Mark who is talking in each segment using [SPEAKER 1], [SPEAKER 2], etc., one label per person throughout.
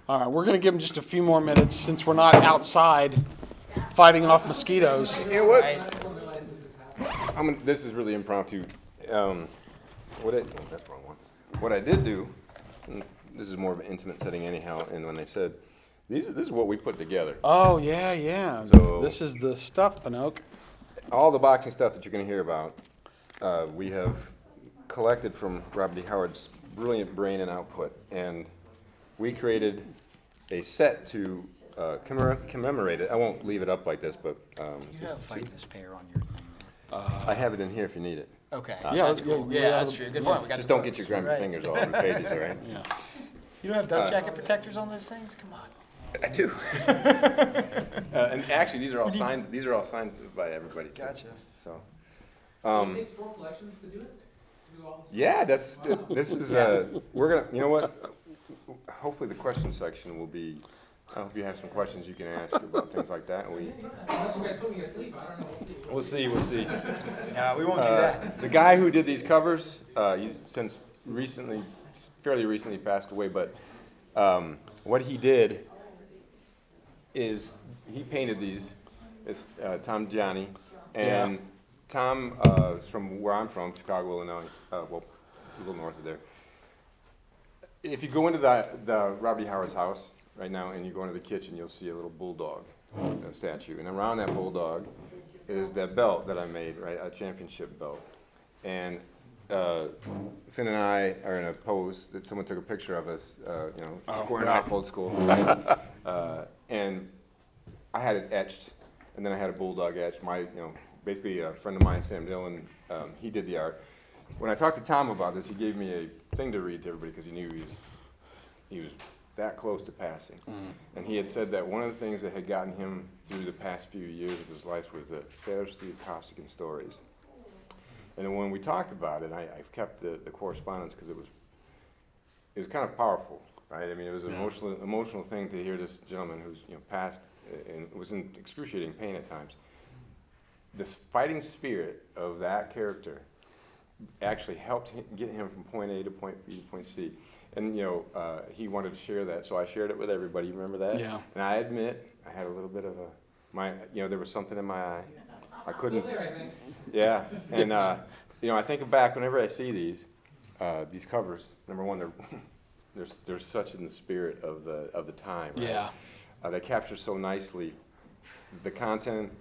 [SPEAKER 1] All right, we're going to give them just a few more minutes since we're not outside fighting off mosquitoes.
[SPEAKER 2] You know what? This is really impromptu. That's the wrong one. What I did do, and this is more of an intimate setting anyhow, and when they said, this is what we put together.
[SPEAKER 1] Oh, yeah.
[SPEAKER 2] So,
[SPEAKER 1] this is the stuff, Pinocchio.
[SPEAKER 2] All the boxing stuff that you're going to hear about, we have collected from Robert D. Howard's brilliant brain and output, and we created a set to commemorate it. I won't leave it up like this, but
[SPEAKER 3] You have a Fightness pair on your thing.
[SPEAKER 2] I have it in here if you need it.
[SPEAKER 3] Okay.
[SPEAKER 1] Yeah,
[SPEAKER 3] that's
[SPEAKER 1] that's
[SPEAKER 3] cool.
[SPEAKER 1] good.
[SPEAKER 3] Yeah, that's true. Good point. We got
[SPEAKER 2] Just
[SPEAKER 3] the
[SPEAKER 2] don't get
[SPEAKER 3] books.
[SPEAKER 2] your grimy
[SPEAKER 3] Right.
[SPEAKER 2] fingers all over the pages, all right?
[SPEAKER 1] Yeah.
[SPEAKER 3] You don't have dust jacket protectors on those things? Come on.
[SPEAKER 2] I do. And actually, these are all signed. These are all signed by everybody. Too.
[SPEAKER 3] Gotcha.
[SPEAKER 2] So,
[SPEAKER 4] It takes 4 collections to do it? To do all this?
[SPEAKER 2] yeah, this is we're gonna. You know what? Hopefully, the question section will be. I hope you have some questions you can ask about things like that. And
[SPEAKER 4] Unless you guys put me asleep, I don't know.
[SPEAKER 2] we'll see. We'll see.
[SPEAKER 3] No, we won't do that.
[SPEAKER 2] The guy who did these covers, he's fairly recently passed away. But what he did is he painted these. It's Tom Gianni, and Tom is from where I'm from, Chicago, Illinois. Well, a little north of there. If you go into the Robert E. Howard's house right now, and you go into the kitchen, you'll see a little bulldog statue, and around that bulldog is that belt that I made, right, a championship belt. And Finn and I are in a pose that someone took a picture of us, squaring off old school. And I had it etched, and then I had a bulldog etched. Basically a friend of mine, Sam Dillon, he did the art. When I talked to Tom about this, he gave me a thing to read to everybody because he knew he was that close to passing. And he had said that one of the things that had gotten him through the past few years of his life was the Sailor Steve Costigan stories. And then when we talked about it, I've kept the correspondence because it was kind of powerful, right? I mean, it was an emotional thing to hear this gentleman who's passed and was in excruciating pain at times. This fighting spirit of that character actually helped get him from point A to point B to point C. And, he wanted to share that, so I shared it with everybody. You remember that?
[SPEAKER 1] Yeah.
[SPEAKER 2] And I admit, I had a little bit of there was something in my eye. I couldn't.
[SPEAKER 4] Still there, I think.
[SPEAKER 2] Yeah. And, I think back whenever I see these covers, number one, they're such in the spirit of the time, right?
[SPEAKER 1] Yeah.
[SPEAKER 2] They capture so nicely the content,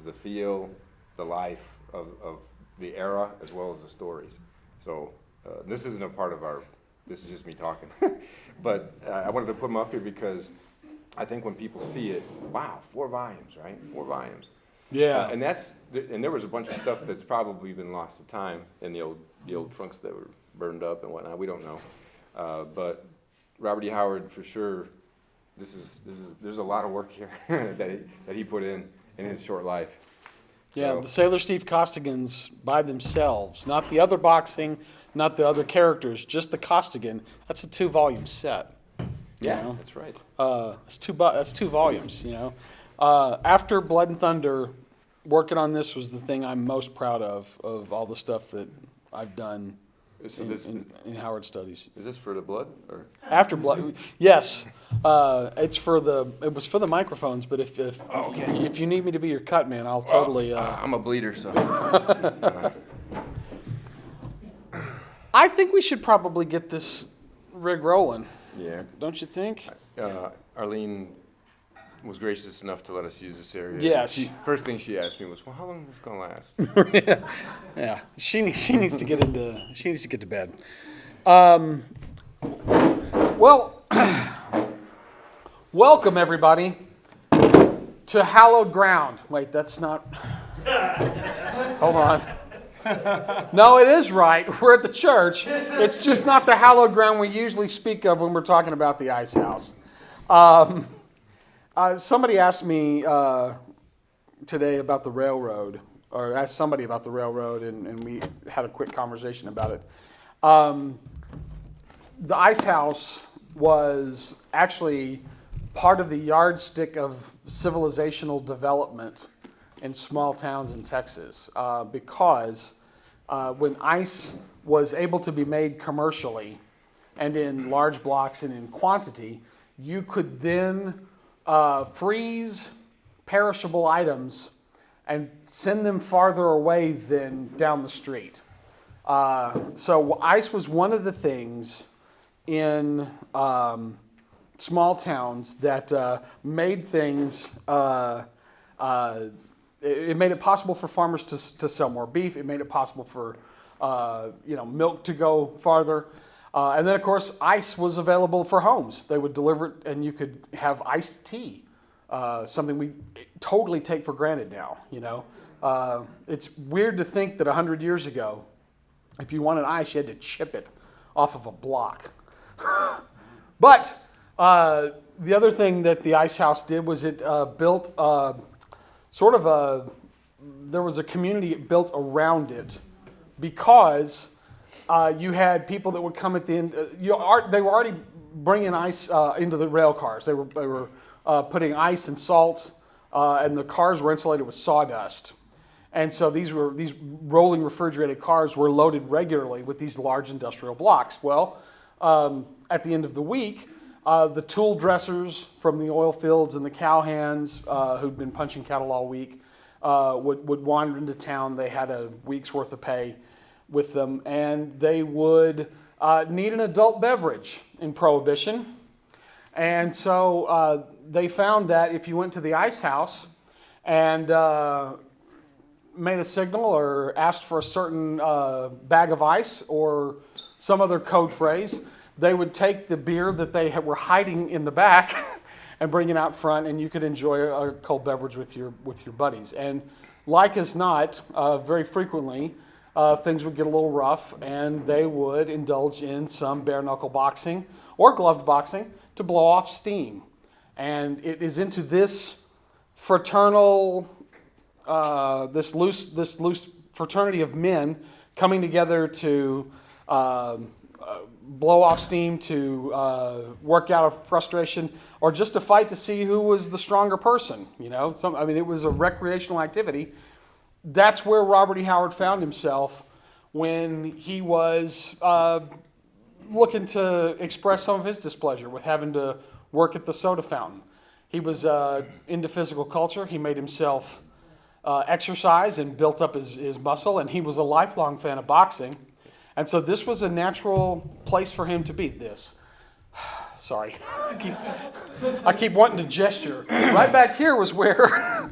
[SPEAKER 2] the feel, the life of the era, as well as the stories. So this isn't a part of this is just me talking. But I wanted to put them up here because I think when people see it, wow, 4 volumes, right? 4 volumes.
[SPEAKER 1] Yeah.
[SPEAKER 2] And there was a bunch of stuff that's probably been lost to time in the old trunks that were burned up and whatnot. We don't know. But Robert E. Howard, for sure, there's a lot of work here that he put in his short life.
[SPEAKER 1] Yeah,
[SPEAKER 2] So,
[SPEAKER 1] the Sailor Steve Costigans by themselves, not the other boxing, not the other characters, just the Costigan. That's a 2-volume set.
[SPEAKER 2] yeah, that's right.
[SPEAKER 1] That's 2 volumes. After Blood and Thunder, working on this was the thing I'm most proud of all the stuff that I've done
[SPEAKER 2] So
[SPEAKER 1] in Howard Studies.
[SPEAKER 2] is this for the blood or?
[SPEAKER 1] After Blood, yes, it was for the microphones. But if you need me to be your cut man, I'll totally.
[SPEAKER 2] I'm a bleeder, so.
[SPEAKER 1] I think we should probably get this rig rolling.
[SPEAKER 2] Yeah.
[SPEAKER 1] Don't you think?
[SPEAKER 2] Arlene was gracious enough to let us use this area.
[SPEAKER 1] Yes.
[SPEAKER 2] First thing she asked me was, "Well, how long is this gonna last?"
[SPEAKER 1] Yeah, she needs to get to bed. Well, welcome everybody to hallowed ground. Wait, that's not. Hold on. No, it is right. We're at the church. It's just not the hallowed ground we usually speak of when we're talking about the ice house. Somebody asked me today about the railroad, or asked somebody about the railroad, and we had a quick conversation about it. The ice house was actually part of the yardstick of civilizational development in small towns in Texas, because when ice was able to be made commercially and in large blocks and in quantity, you could then freeze perishable items and send them farther away than down the street. So ice was one of the things in small towns that made things. It made it possible for farmers to sell more beef. It made it possible for milk to go farther. And then, of course, ice was available for homes. They would deliver it, and you could have iced tea, something we totally take for granted now. It's weird to think that 100 years ago, if you wanted ice, you had to chip it off of a block. But the other thing that the ice house did was it built there was a community built around it, because you had people that would come at the end. They were already bringing ice into the rail cars. They were putting ice and salt, and the cars were insulated with sawdust. And so these rolling refrigerated cars were loaded regularly with these large industrial blocks. Well, at the end of the week, the tool dressers from the oil fields and the cowhands who'd been punching cattle all week would wander into town. They had a week's worth of pay with them, and they would need an adult beverage in Prohibition. And so they found that if you went to the ice house and made a signal or asked for a certain bag of ice or some other code phrase, they would take the beer that they were hiding in the back and bring it out front, and you could enjoy a cold beverage with your buddies. And like as not, very frequently, things would get a little rough, and they would indulge in some bare-knuckle boxing or gloved boxing to blow off steam. And it is into this fraternal, this loose fraternity of men coming together to blow off steam, to work out a frustration, or just to fight to see who was the stronger person. It was a recreational activity. That's where Robert E. Howard found himself when he was looking to express some of his displeasure with having to work at the soda fountain. He was into physical culture. He made himself exercise and built up his muscle, and he was a lifelong fan of boxing. And so this was a natural place for him to be. Sorry, I keep wanting to gesture. Right back here was where.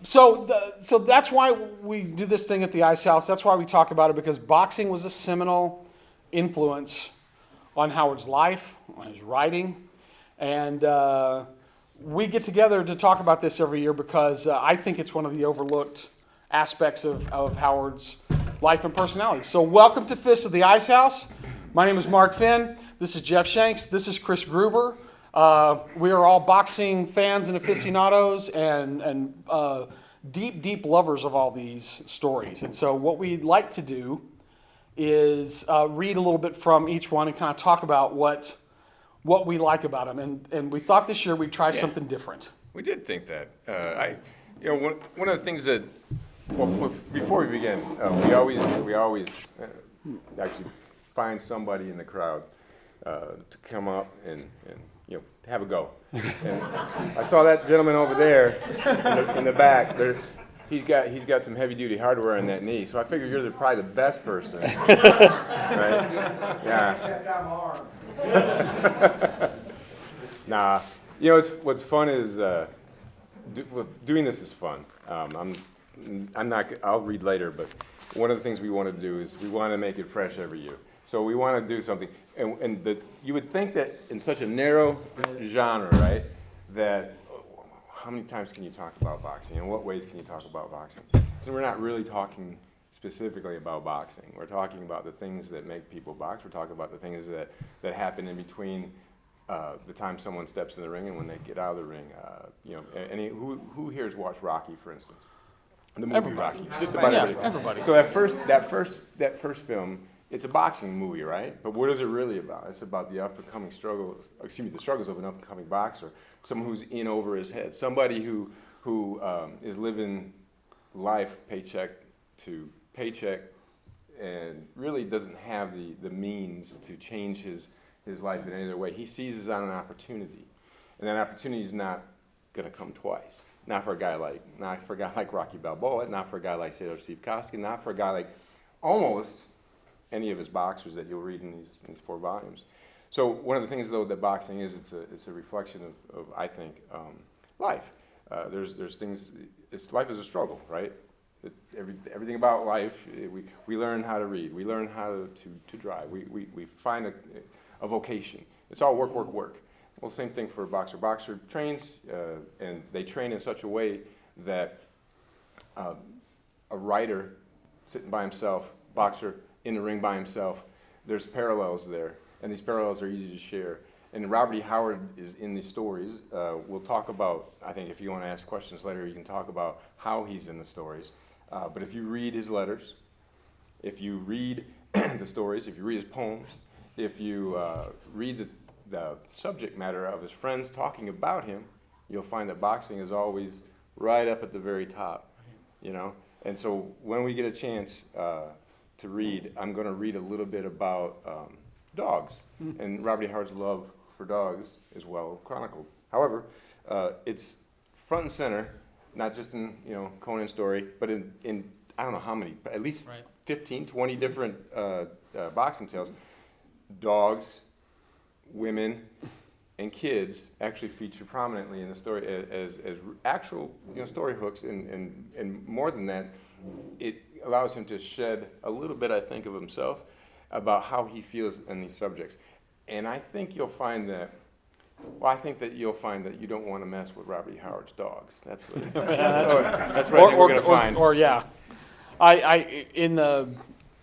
[SPEAKER 1] So that's why we do this thing at the Ice House. That's why we talk about it, because boxing was a seminal influence on Howard's life, on his writing, and we get together to talk about this every year because I think it's one of the overlooked aspects of Howard's life and personality. So welcome to Fists of the Ice House. My name is Mark Finn. This is Jeff Shanks. This is Chris Gruber. We are all boxing fans and aficionados and deep lovers of all these stories. And so what we'd like to do is read a little bit from each one and kind of talk about what we like about them. And we thought this year we'd try something different.
[SPEAKER 2] We did think that. One of the things that, before we begin, we always actually find somebody in the crowd to come up and have a go. And I saw that gentleman over there in the back. He's got some heavy duty hardware on that knee, so I figure you're probably the best person, right? Yeah. Nah, what's fun is doing this is fun. I'm not. I'll read later, but one of the things we want to do is we want to make it fresh every year. So we want to do something, and you would think that in such a narrow genre, right? That how many times can you talk about boxing? In what ways can you talk about boxing? So we're not really talking specifically about boxing. We're talking about the things that make people box. We're talking about the things that happen in between the time someone steps in the ring and when they get out of the ring. Who here has watched Rocky, for instance? The movie
[SPEAKER 1] Everybody.
[SPEAKER 2] Rocky. Just about
[SPEAKER 1] everybody.
[SPEAKER 2] So that first film, it's a boxing movie, right? But what is it really about? It's about the the struggles of an up-and-coming boxer, someone who's in over his head, somebody who is living life paycheck to paycheck and really doesn't have the means to change his life in any other way. He seizes on an opportunity, and that opportunity is not going to come twice. Not for a guy like Rocky Balboa, not for a guy like Sailor Steve Koski, not for a guy like almost any of his boxers that you'll read in these 4 volumes. So one of the things, though, that boxing is, it's a reflection of I think, life. There's things. Life is a struggle, right? Everything about life. We learn how to read. We learn how to drive. We find a vocation. It's all work, work, work. Well, same thing for a boxer. Boxer trains, and they train in such a way that a writer sitting by himself, boxer in the ring by himself, there's parallels there, and these parallels are easy to share. And Robert E. Howard is in these stories. We'll talk about, I think if you want to ask questions later, you can talk about how he's in the stories. But if you read his letters, if you read the stories, if you read his poems, if you read the subject matter of his friends talking about him, you'll find that boxing is always right up at the very top, you know? And so when we get a chance to read, I'm going to read a little bit about dogs, and Robert E. Howard's love for dogs is well chronicled. However, it's front and center, not just in Conan's story, but in I don't know how many, at least 15, 20 different boxing tales. Dogs, women, and kids actually feature prominently in the story as actual story hooks, and more than that, it allows him to shed a little bit, I think, of himself about how he feels in these subjects. And I think you'll find that. Well, I think that you'll find that you don't want to mess with Robert E. Howard's dogs. That's what, that's what I think we're going to find.
[SPEAKER 1] Or yeah, I in the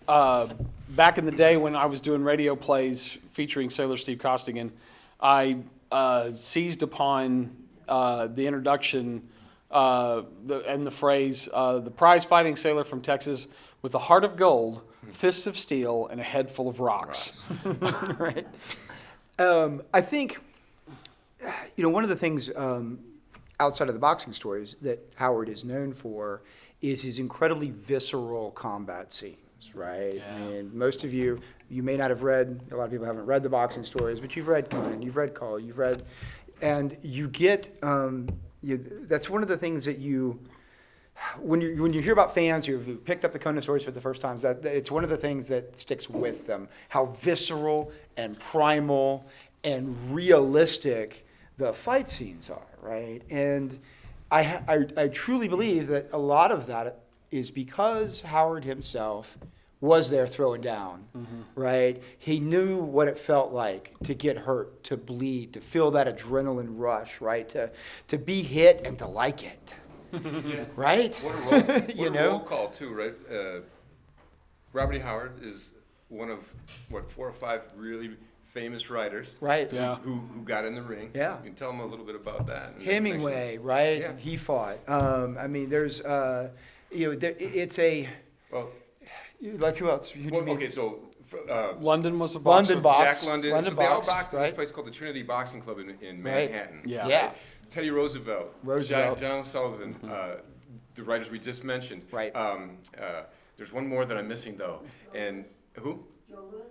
[SPEAKER 1] back in the day when I was doing radio plays featuring Sailor Steve Costigan, I seized upon the introduction and the phrase, the prize-fighting sailor from Texas with a heart of gold, fists of steel, and a head full of rocks.
[SPEAKER 5] Right. I think, one of the things outside of the boxing stories that Howard is known for is his incredibly visceral combat scenes, right?
[SPEAKER 1] Yeah.
[SPEAKER 5] And most of you may not have read, a lot of people haven't read the boxing stories, but you've read Conan, you've read Call, and you get, that's one of the things that when you hear about fans who picked up the Conan stories for the first time, that it's one of the things that sticks with them, how visceral and primal and realistic the fight scenes are, right? And I truly believe that a lot of that is because Howard himself was there throwing down, right? He knew what it felt like to get hurt, to bleed, to feel that adrenaline rush, right? To be hit and to like it.
[SPEAKER 2] Yeah.
[SPEAKER 5] Right?
[SPEAKER 2] What a roll call too, right? Robert E. Howard is one of 4 or 5 really famous writers,
[SPEAKER 5] right?
[SPEAKER 1] Yeah.
[SPEAKER 2] Who got in the ring.
[SPEAKER 5] Yeah.
[SPEAKER 2] You can tell them a little bit about that. And
[SPEAKER 5] Hemingway, right?
[SPEAKER 2] Yeah.
[SPEAKER 5] He fought. I mean, there's it's a
[SPEAKER 2] well.
[SPEAKER 5] Like who else? Who do you mean?
[SPEAKER 2] Okay, so
[SPEAKER 1] London was a boxer.
[SPEAKER 5] London box.
[SPEAKER 2] Jack London.
[SPEAKER 5] London
[SPEAKER 2] so they all
[SPEAKER 5] boxed,
[SPEAKER 2] boxed at
[SPEAKER 5] right?
[SPEAKER 2] this place called the Trinity Boxing Club in Manhattan.
[SPEAKER 1] Yeah.
[SPEAKER 5] Yeah.
[SPEAKER 2] Teddy Roosevelt. John Sullivan, the writers we just mentioned.
[SPEAKER 5] Right.
[SPEAKER 2] There's one more that I'm missing though, and who? Joe Louis.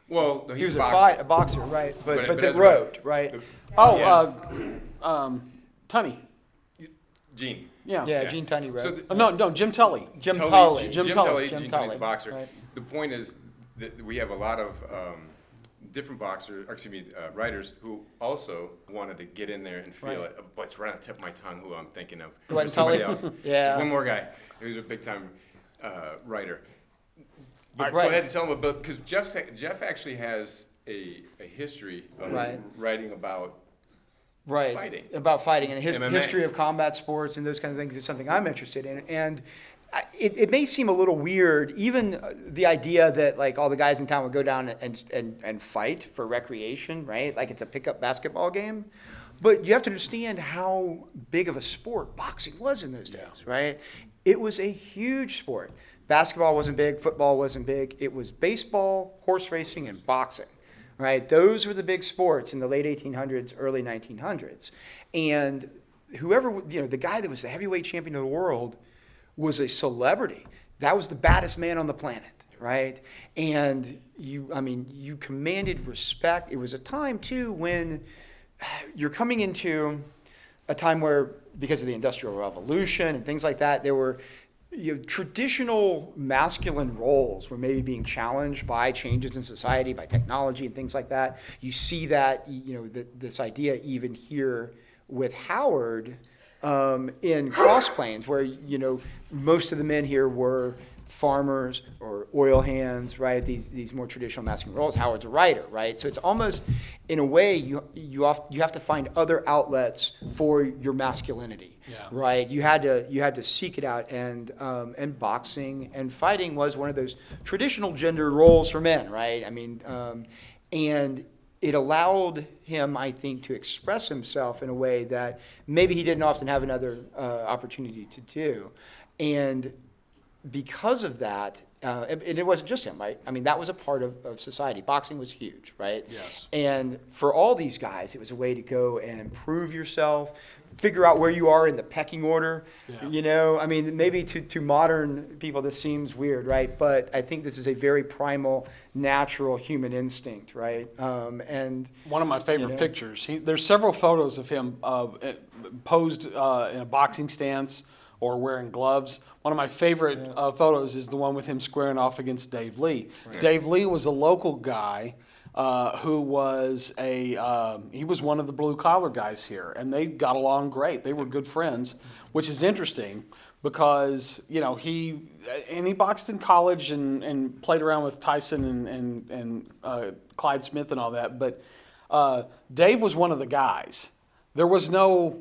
[SPEAKER 2] Well, no,
[SPEAKER 5] He was
[SPEAKER 2] boxer.
[SPEAKER 5] a boxer, right? But
[SPEAKER 2] But
[SPEAKER 5] the
[SPEAKER 2] that's
[SPEAKER 5] road, right?
[SPEAKER 1] Tunney.
[SPEAKER 2] Gene.
[SPEAKER 1] Yeah.
[SPEAKER 5] Yeah, Gene Tunney wrote.
[SPEAKER 2] So
[SPEAKER 1] No, Jim Tully.
[SPEAKER 5] Jim
[SPEAKER 2] Tully.
[SPEAKER 5] Tully.
[SPEAKER 2] Jim Tully. Gene Tully's a boxer.
[SPEAKER 5] Right.
[SPEAKER 2] The point is that we have a lot of different writers who also wanted to get in there and feel
[SPEAKER 5] Right.
[SPEAKER 2] it. But it's right on the tip of my tongue who I'm thinking of.
[SPEAKER 5] Glenn
[SPEAKER 2] There's somebody
[SPEAKER 5] Tully?
[SPEAKER 2] else.
[SPEAKER 5] Yeah.
[SPEAKER 2] There's one more guy who's a big time writer. But
[SPEAKER 5] Right.
[SPEAKER 2] go ahead and tell him about, because Jeff actually has a history of
[SPEAKER 5] Right.
[SPEAKER 2] writing about
[SPEAKER 5] Right.
[SPEAKER 2] fighting.
[SPEAKER 5] About fighting and his
[SPEAKER 2] MMA.
[SPEAKER 5] history of combat sports and those kind of things is something I'm interested in. And it may seem a little weird, even the idea that like all the guys in town would go down and fight for recreation, right? Like it's a pickup basketball game. But you have to understand how big of a sport boxing was in those days, right? It was a huge sport. Basketball wasn't big, football wasn't big. It was baseball, horse racing, and boxing. Right, those were the big sports in the late 1800s, early 1900s, and whoever the guy that was the heavyweight champion of the world was a celebrity. That was the baddest man on the planet, right? And you commanded respect. It was a time too when you're coming into a time where, because of the Industrial Revolution and things like that, there were traditional masculine roles were maybe being challenged by changes in society, by technology and things like that. You see that, this idea even here with Howard in Cross Plains, where, most of the men here were farmers or oil hands, right? These more traditional masculine roles. Howard's a writer, right? So it's almost, in a way, you have to find other outlets for your masculinity, right? You had to seek it out, and boxing and fighting was one of those traditional gender roles for men, right? And it allowed him, I think, to express himself in a way that maybe he didn't often have another opportunity to do, and because of that, and it wasn't just him, right? That was a part of society. Boxing was huge, right?
[SPEAKER 1] Yes.
[SPEAKER 5] And for all these guys, it was a way to go and improve yourself, figure out where you are in the pecking order.
[SPEAKER 1] Yeah.
[SPEAKER 5] Maybe to modern people this seems weird, right? But I think this is a very primal, natural human instinct, right? And
[SPEAKER 1] one of my favorite pictures. There's several photos of him posed in a boxing stance or wearing gloves. One of my favorite photos is the one with him squaring off against Dave Lee. Right. Dave Lee was a local guy who was he was one of the blue collar guys here, and they got along great. They were good friends, which is interesting because he boxed in college and played around with Tyson and Clyde Smith and all that. But Dave was one of the guys. There was no,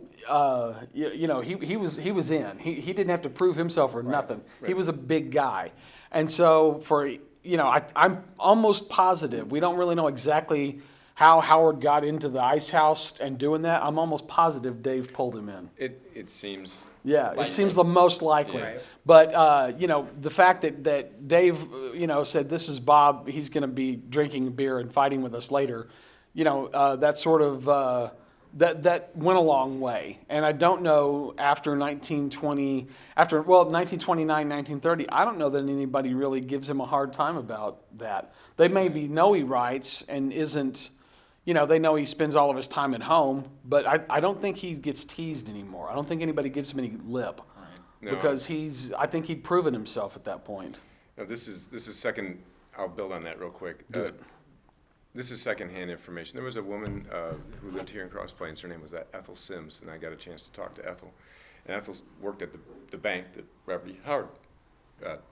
[SPEAKER 1] he was in. He didn't have to prove himself or nothing. Right. He was a big guy, and so I'm almost positive. We don't really know exactly how Howard got into the ice house and doing that. I'm almost positive Dave pulled him in.
[SPEAKER 2] It seems.
[SPEAKER 1] Yeah,
[SPEAKER 2] likely.
[SPEAKER 1] It seems the most likely.
[SPEAKER 2] Yeah.
[SPEAKER 1] But the fact that Dave said this is Bob. He's going to be drinking beer and fighting with us later. That sort of. That went a long way, and I don't know after 1929, 1930, I don't know that anybody really gives him a hard time about that. They maybe know he writes and isn't, they know he spends all of his time at home, but I don't think he gets teased anymore. I don't think anybody gives him any lip,
[SPEAKER 2] no.
[SPEAKER 1] Because I think he'd proven himself at that point.
[SPEAKER 2] No, this is second. I'll build on that real quick.
[SPEAKER 1] Do it.
[SPEAKER 2] This is secondhand information. There was a woman who lived here in Cross Plains. Her name was Ethel Sims, and I got a chance to talk to Ethel. And Ethel worked at the bank that Robert E. Howard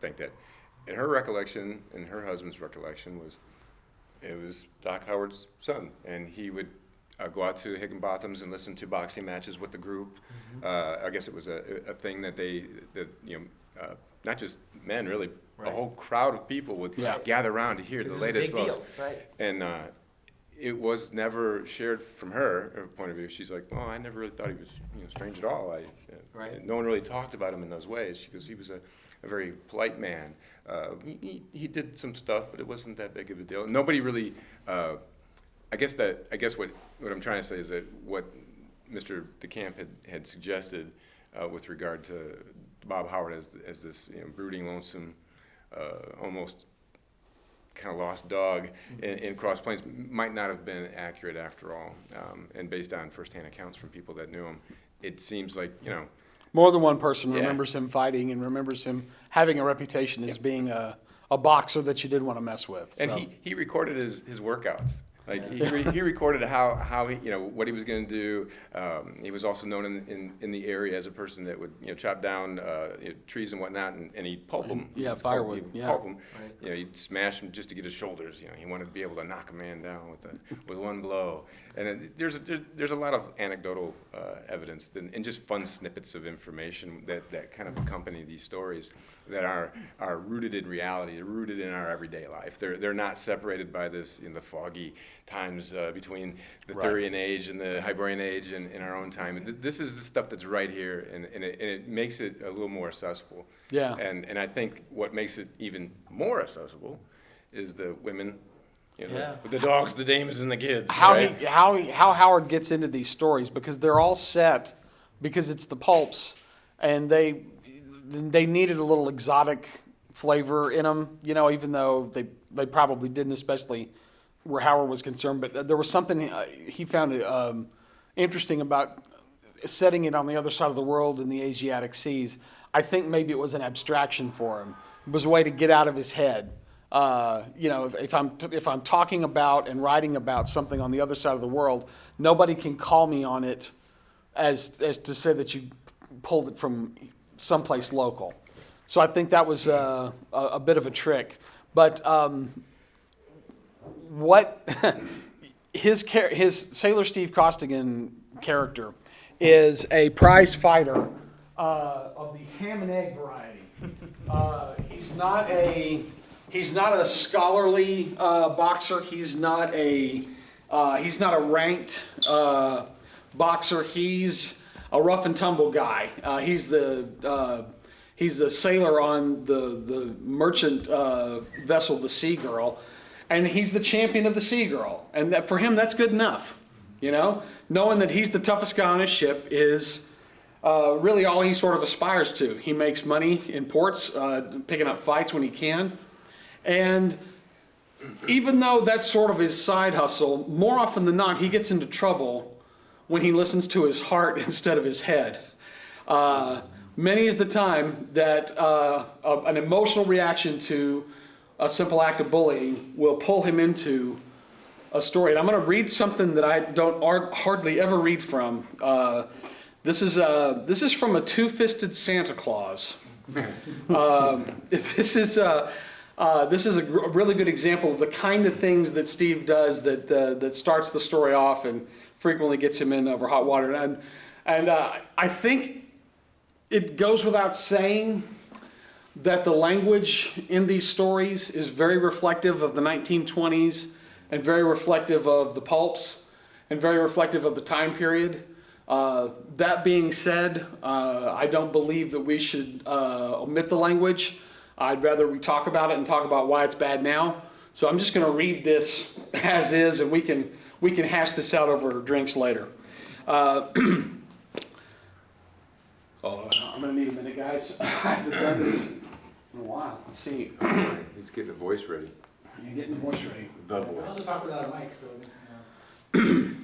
[SPEAKER 2] banked at. And her recollection, and her husband's recollection, it was Doc Howard's son, and he would go out to Higginbotham's and listen to boxing matches with the group. I guess it was a thing that not just men, really. Right. A whole crowd of people would gather around to hear the latest blows.
[SPEAKER 5] Right.
[SPEAKER 2] And it was never shared from her point of view. She's like, "Oh, I never really thought he was strange at all. No one really talked about him in those ways." She goes, "He was a very polite man. He did some stuff, but it wasn't that big of a deal. Nobody really. I guess what I'm trying to say is that what Mr. DeCamp had suggested with regard to Bob Howard as this brooding, lonesome, almost kind of lost dog in Cross Plains might not have been accurate after all. And based on firsthand accounts from people that knew him, it seems like
[SPEAKER 1] more than one person remembers him fighting and remembers him having a reputation as being a boxer that you didn't want to mess with.
[SPEAKER 2] And
[SPEAKER 1] so.
[SPEAKER 2] he recorded his workouts. Like he recorded how he what he was going to do. He was also known in the area as a person that would chop down trees and whatnot, and he'd pulp them.
[SPEAKER 1] Yeah, firewood.
[SPEAKER 2] He'd pulp them. Right. He'd smash them just to get his shoulders. He wanted to be able to knock a man down with one blow. And there's a lot of anecdotal evidence and just fun snippets of information that kind of accompany these stories that are rooted in reality, rooted in our everyday life. They're not separated by this the foggy times between the Thurian age and the Hyborian age and in our own time. This is the stuff that's right here, and it makes it a little more accessible.
[SPEAKER 1] Yeah.
[SPEAKER 2] And I think what makes it even more accessible is the women. With the dogs, the dames, and the kids.
[SPEAKER 1] How Howard gets into these stories, because they're all set, because it's the pulps, and they needed a little exotic flavor in them, even though they probably didn't, especially where Howard was concerned. But there was something he found interesting about setting it on the other side of the world in the Asiatic seas. I think maybe it was an abstraction for him. It was a way to get out of his head. If I'm talking about and writing about something on the other side of the world, nobody can call me on it as to say that you pulled it from someplace local. So I think that was a bit of a trick. But what his Sailor Steve Costigan character is a prize fighter of the ham and egg variety. He's not a scholarly boxer. He's not a ranked boxer. He's a rough and tumble guy. He's the sailor on the merchant vessel, the Sea Girl, and he's the champion of the Sea Girl. And that, for him, that's good enough. Knowing that he's the toughest guy on his ship is really all he sort of aspires to. He makes money in ports, picking up fights when he can. And even though that's sort of his side hustle, more often than not, he gets into trouble when he listens to his heart instead of his head. Many is the time that an emotional reaction to a simple act of bullying will pull him into a story. And I'm going to read something that I don't hardly ever read from. This is from a two-fisted Santa Claus. This is a really good example of the kind of things that Steve does that starts the story off and frequently gets him in over hot water. And I think it goes without saying that the language in these stories is very reflective of the 1920s and very reflective of the pulps and very reflective of the time period. That being said, I don't believe that we should omit the language. I'd rather we talk about it and talk about why it's bad now. So I'm just going to read this as is, and we can hash this out over drinks later. I'm going to need a minute, guys. I haven't done this in a while. Let's see.
[SPEAKER 2] He's getting the voice ready.
[SPEAKER 1] You're getting the voice ready.
[SPEAKER 2] The
[SPEAKER 4] I
[SPEAKER 2] voice.
[SPEAKER 4] also talk without a mic, so it makes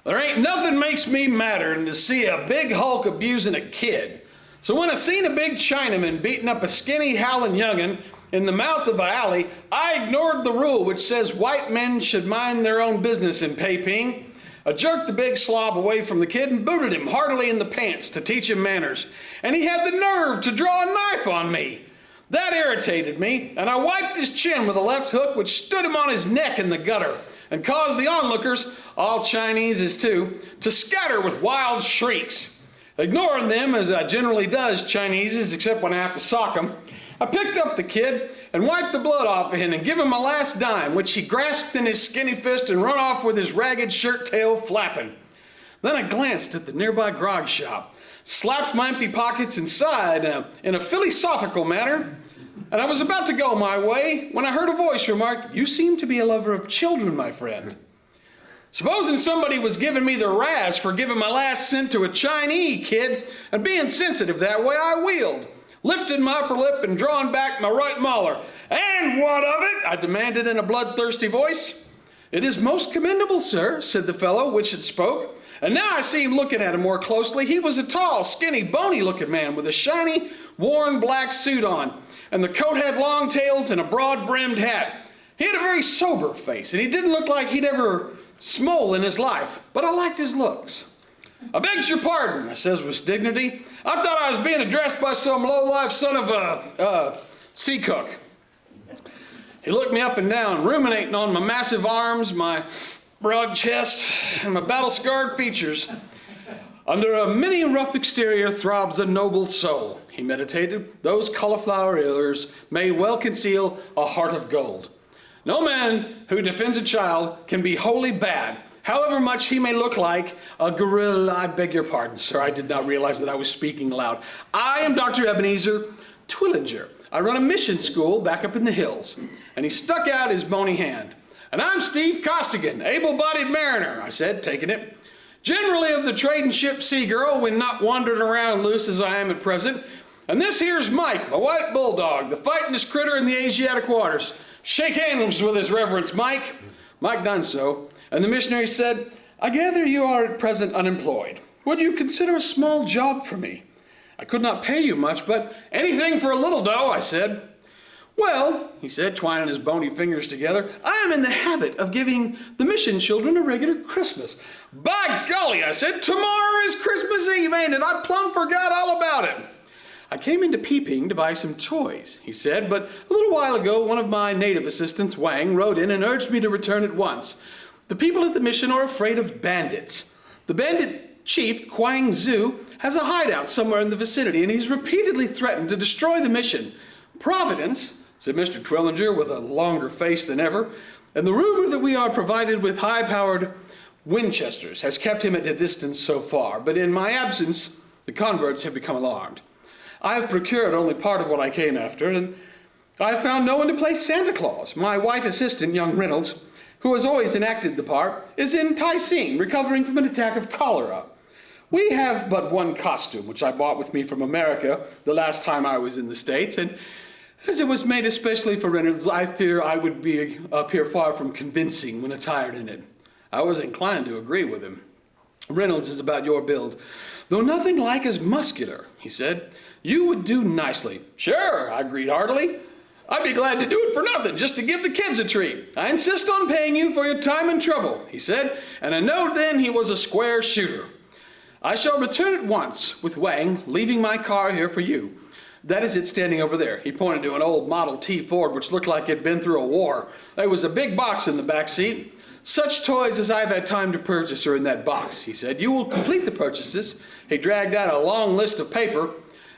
[SPEAKER 1] There ain't nothing makes me madder than to see a big hulk abusing a kid. So when I seen a big Chinaman beating up a skinny howling young'un in the mouth of an alley, I ignored the rule which says white men should mind their own business in Peiping. I jerked the big slob away from the kid and booted him heartily in the pants to teach him manners. And he had the nerve to draw a knife on me. That irritated me, and I wiped his chin with a left hook which stood him on his neck in the gutter and caused the onlookers, all Chineses too, to scatter with wild shrieks. Ignoring them, as I generally does Chineses, except when I have to sock them, I picked up the kid and wiped the blood off of him and give him my last dime, which he grasped in his skinny fist and run off with his ragged shirt tail flapping. Then I glanced at the nearby grog shop, slapped my empty pockets inside in a philosophical manner, and I was about to go my way when I heard a voice remark, "You seem to be a lover of children, my friend." Supposing somebody was giving me the razz for giving my last cent to a Chinese kid and being sensitive that way, I wheeled, lifted my upper lip and drawn back my right molar. "And what of it?" I demanded in a bloodthirsty voice. "It is most commendable, sir," said the fellow which had spoke. And now I see him looking at him more closely. He was a tall, skinny, bony-looking man with a shiny, worn black suit on, and the coat had long tails and a broad-brimmed hat. He had a very sober face, and he didn't look like he'd ever smole in his life, but I liked his looks. "I begs your pardon," I says with dignity. "I thought I was being addressed by some low-life son of a sea cook." He looked me up and down, ruminating on my massive arms, my broad chest, and my battle-scarred features. "Under a many rough exterior throbs a noble soul," he meditated. "Those cauliflower ears may well conceal a heart of gold. No man who defends a child can be wholly bad, however much he may look like a gorilla." I beg your pardon, sir. I did not realize that I was speaking loud. "I am Dr. Ebenezer Twillinger. I run a mission school back up in the hills." And he stuck out his bony hand. "And I'm Steve Costigan, able-bodied mariner," I said, taking it. "Generally of the trading ship Sea Girl when not wandering around loose as I am at present. And this here's Mike, my white bulldog, the fightingest critter in the Asiatic waters. Shake hands with his reverence, Mike. Mike done so, and the missionary said, I gather you are at present unemployed. Would you consider a small job for me? I could not pay you much, but anything for a little dough, I said. Well, he said, twining his bony fingers together, I am in the habit of giving the mission children a regular Christmas. By golly, I said, tomorrow is Christmas Eve, ain't it? I plumb forgot all about it. I came into Peeping to buy some toys, he said, but a little while ago, one of my native assistants, Wang, rode in and urged me to return at once. The people at the mission are afraid of bandits. The bandit chief, Quang Zhu, has a hideout somewhere in the vicinity, and he's repeatedly threatened to destroy the mission. Providence, said Mr. Twillinger with a longer face than ever, and the rumor that we are provided with high-powered Winchesters has kept him at a distance so far, but in my absence, the converts have become alarmed. I have procured only part of what I came after, and I have found no one to play Santa Claus. My white assistant, young Reynolds, who has always enacted the part, is in Taising, recovering from an attack of cholera. We have but one costume, which I bought with me from America the last time I was in the States, and as it was made especially for Reynolds, I fear I would appear far from convincing when attired in it. I was inclined to agree with him. Reynolds is about your build, though nothing like as muscular, he said. You would do nicely. Sure, I agreed heartily. I'd be glad to do it for nothing, just to give the kids a treat. I insist on paying you for your time and trouble, he said, and I know then he was a square shooter. I shall return at once with Wang, leaving my car here for you. That is it standing over there. He pointed to an old Model T Ford which looked like it had been through a war. There was a big box in the back seat. Such toys as I've had time to purchase are in that box, he said. You will complete the purchases. He dragged out a long list of paper.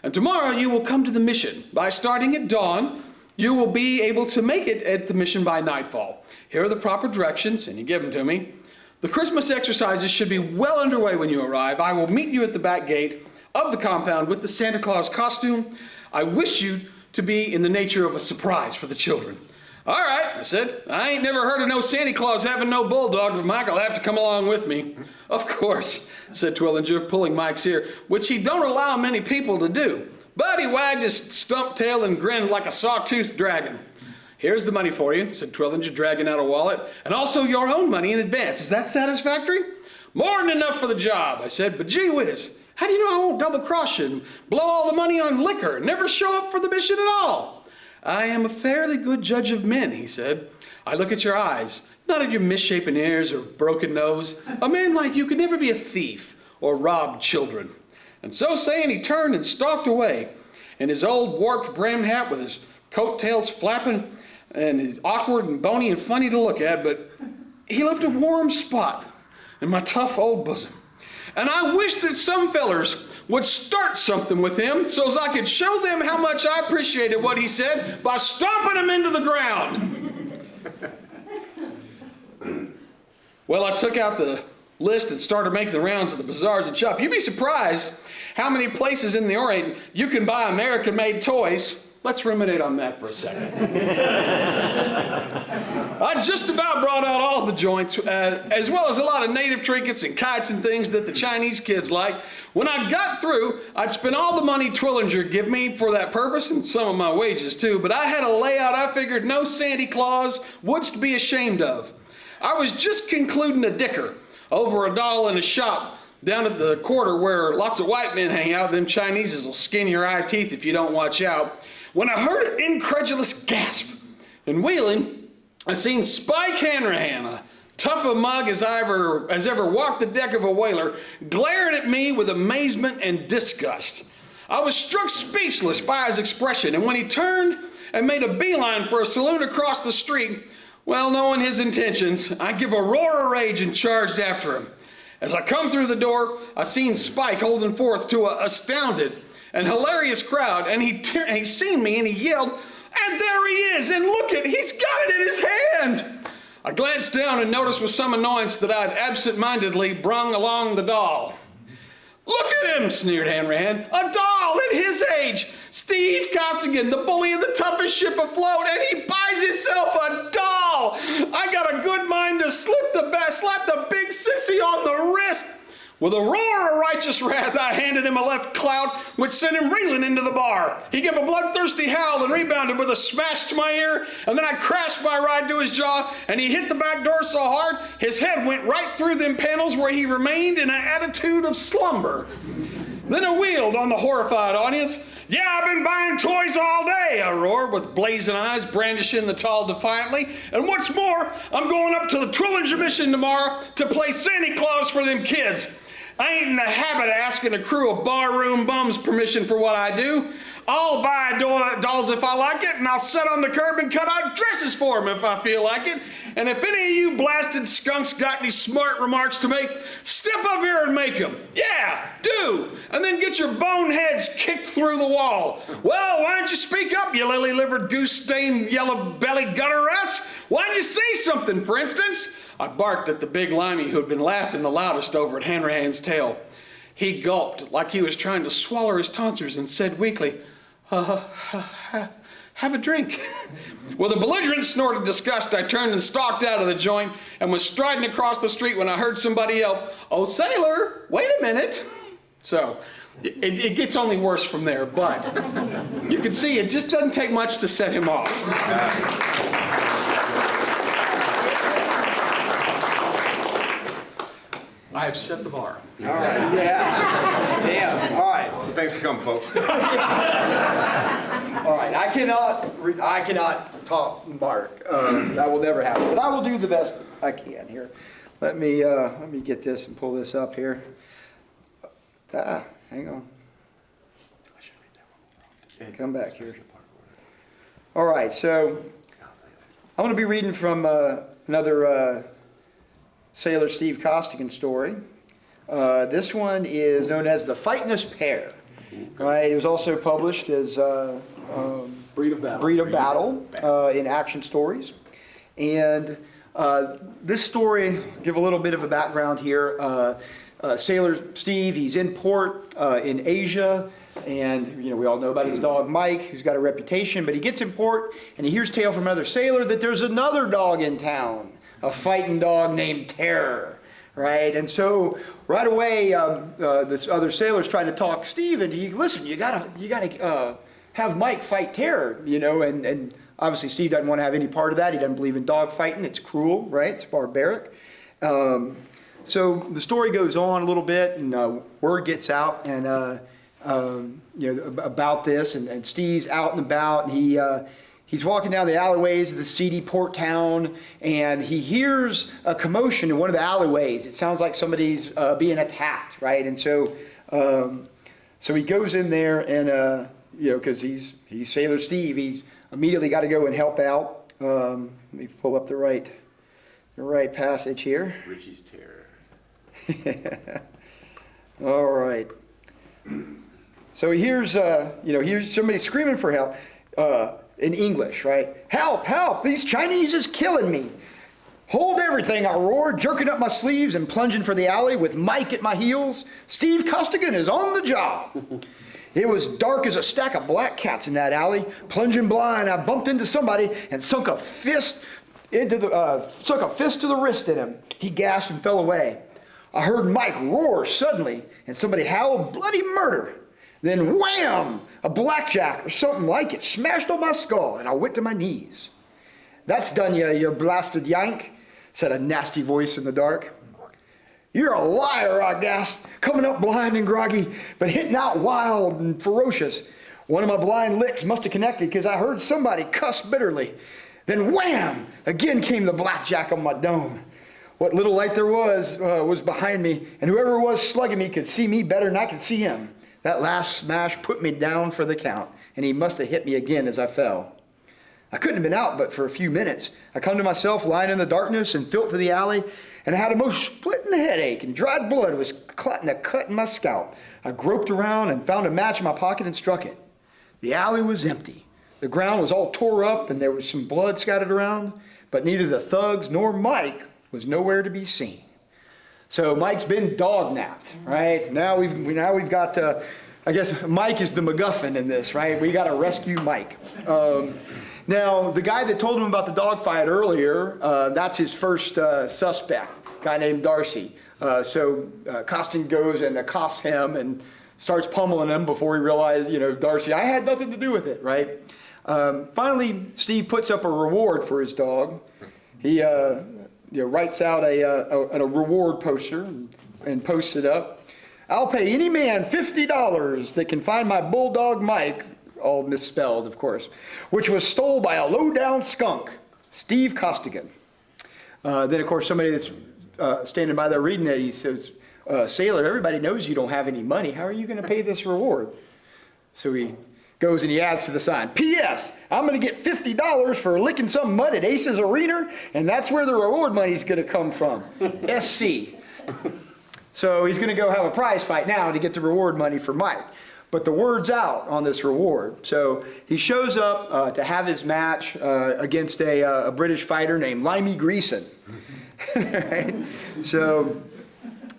[SPEAKER 1] And tomorrow you will come to the mission. By starting at dawn, you will be able to make it at the mission by nightfall. Here are the proper directions, and he gave them to me. The Christmas exercises should be well underway when you arrive. I will meet you at the back gate of the compound with the Santa Claus costume. I wish you to be in the nature of a surprise for the children. All right, I said. I ain't never heard of no Santa Claus having no bulldog, but Mike'll have to come along with me. Of course, said Twillinger, pulling Mike's ear, which he don't allow many people to do. But he wagged his stump tail and grinned like a sawtoothed dragon. Here's the money for you, said Twillinger, dragging out a wallet, and also your own money in advance. Is that satisfactory? More than enough for the job, I said, but gee whiz, how do you know I won't double-cross you and blow all the money on liquor and never show up for the mission at all? I am a fairly good judge of men, he said. I look at your eyes, not at your misshapen ears or broken nose. A man like you could never be a thief or rob children. And so saying, he turned and stalked away, in his old warped brimmed hat with his coattails flapping, and he's awkward and bony and funny to look at, but he left a warm spot in my tough old bosom. And I wish that some fellers would start something with him so as I could show them how much I appreciated what he said by stomping him into the ground. Well, I took out the list and started making the rounds of the bazaars and shop. You'd be surprised how many places in the Orient you can buy American-made toys. Let's ruminate on that for a second. I just about brought out all the joints, as well as a lot of native trinkets and kites and things that the Chinese kids like. When I got through, I'd spent all the money Twillinger give me for that purpose, and some of my wages too, but I had a layout I figured no Santa Claus wouldst be ashamed of. I was just concluding a dicker over a doll in a shop down at the quarter where lots of white men hang out. Them Chineses will skin your eye teeth if you don't watch out. When I heard an incredulous gasp, and wheeling, I seen Spike Hanrahan, a tough a mug as ever walked the deck of a whaler, glaring at me with amazement and disgust. I was struck speechless by his expression, and when he turned and made a beeline for a saloon across the street, well, knowing his intentions, I give a roar of rage and charged after him. As I come through the door, I seen Spike holding forth to an astounded and hilarious crowd, and he seen me and he yelled, and there he is, and look at, he's got it in his hand. I glanced down and noticed with some annoyance that I'd absent-mindedly brung along the doll. Look at him, sneered Hanrahan, a doll at his age. Steve Costigan, the bully of the toughest ship afloat, and he buys himself a doll. I got a good mind to slap the big sissy on the wrist. With a roar of righteous wrath, I handed him a left clout, which sent him reeling into the bar. He gave a bloodthirsty howl and rebounded with a smash to my ear, and then I crashed my ride to his jaw, and he hit the back door so hard, his head went right through them panels where he remained in an attitude of slumber. Then I wheeled on the horrified audience. Yeah, I've been buying toys all day, I roared with blazing eyes, brandishing the towel defiantly. And what's more, I'm going up to the Trillinger Mission tomorrow to play Santa Claus for them kids. I ain't in the habit of asking a crew of barroom bums permission for what I do. I'll buy dolls if I like it, and I'll sit on the curb and cut out dresses for them if I feel like it. And if any of you blasted skunks got any smart remarks to make, step up here and make them. Yeah, do. And then get your boneheads kicked through the wall. Well, why don't you speak up, you lily-livered, goose-stained, yellow-bellied gutter rats? Why don't you say something, for instance? I barked at the big limey who had been laughing the loudest over at Hanrahan's tale. He gulped like he was trying to swallow his tonsors and said weakly, have a drink. With a belligerent snort of disgust, I turned and stalked out of the joint and was striding across the street when I heard somebody yelp, "Oh, sailor, wait a minute." So it gets only worse from there, but you can see it just doesn't take much to set him off. I have set the bar.
[SPEAKER 5] All right, yeah. All right.
[SPEAKER 2] Thanks for coming, folks.
[SPEAKER 5] All right, I cannot top Mark. That will never happen. But I will do the best I can here. Let me get this and pull this up here. Hang on. Come back here. All right, so I'm going to be reading from another Sailor Steve Costigan story. This one is known as the Fightness Pair. Right, it was also published as Breed of Battle in Action Stories. And this story, give a little bit of a background here. Sailor Steve, he's in port in Asia, and we all know about his dog Mike, who's got a reputation, but he gets in port and he hears tale from another sailor that there's another dog in town, a fighting dog named Terror. Right, and so right away, this other sailor's trying to talk Steve, and listen, you gotta have Mike fight Terror, and obviously Steve doesn't want to have any part of that. He doesn't believe in dog fighting. It's cruel, right? It's barbaric. So the story goes on a little bit, and word gets out, and about this, and Steve's out and about, and he's walking down the alleyways of the seedy port town, and he hears a commotion in one of the alleyways. It sounds like somebody's being attacked, right? And so he goes in there, and because he's Sailor Steve, he's immediately got to go and help out. Let me pull up the right passage here.
[SPEAKER 2] Richie's Terror.
[SPEAKER 5] All right. So he hears somebody screaming for help. In English, right? Help, help, these Chinese is killing me. Hold everything, I roared, jerking up my sleeves and plunging for the alley with Mike at my heels. Steve Costigan is on the job. It was dark as a stack of black cats in that alley. Plunging blind, I bumped into somebody and sunk a fist to the wrist in him. He gasped and fell away. I heard Mike roar suddenly and somebody howled bloody murder. Then wham! A blackjack or something like it smashed on my skull, and I went to my knees. That's done you blasted yank, said a nasty voice in the dark. You're a liar, I gasped, coming up blind and groggy, but hitting out wild and ferocious. One of my blind licks must have connected because I heard somebody cuss bitterly. Then wham! Again came the blackjack on my dome. What little light there was behind me, and whoever was slugging me could see me better than I could see him. That last smash put me down for the count, and he must have hit me again as I fell. I couldn't have been out but for a few minutes. I come to myself lying in the darkness and filth of the alley, and I had a most splitting headache, and dried blood was clotting a cut in my scalp. I groped around and found a match in my pocket and struck it. The alley was empty. The ground was all tore up, and there was some blood scattered around, but neither the thugs nor Mike was nowhere to be seen. So Mike's been dog-napped, right? Now we've got, I guess Mike is the MacGuffin in this, right? We got to rescue Mike. Now, the guy that told him about the dog fight earlier, that's his first suspect, a guy named Darcy. So Costin goes and accosts him and starts pummeling him before he realized, Darcy, I had nothing to do with it, right? Finally, Steve puts up a reward for his dog. He writes out a reward poster and posts it up. I'll pay any man $50 that can find my bulldog Mike, all misspelled, of course, which was stole by a low-down skunk, Steve Costigan. Then, of course, somebody that's standing by there reading it, he says, sailor, everybody knows you don't have any money. How are you going to pay this reward? So he goes and he adds to the sign, P.S. I'm going to get $50 for licking some mud at Ace's Arena, and that's where the reward money's going to come from. S.C. So he's going to go have a prize fight now to get the reward money for Mike. But the word's out on this reward. So he shows up to have his match against a British fighter named Limey Greason. Right? So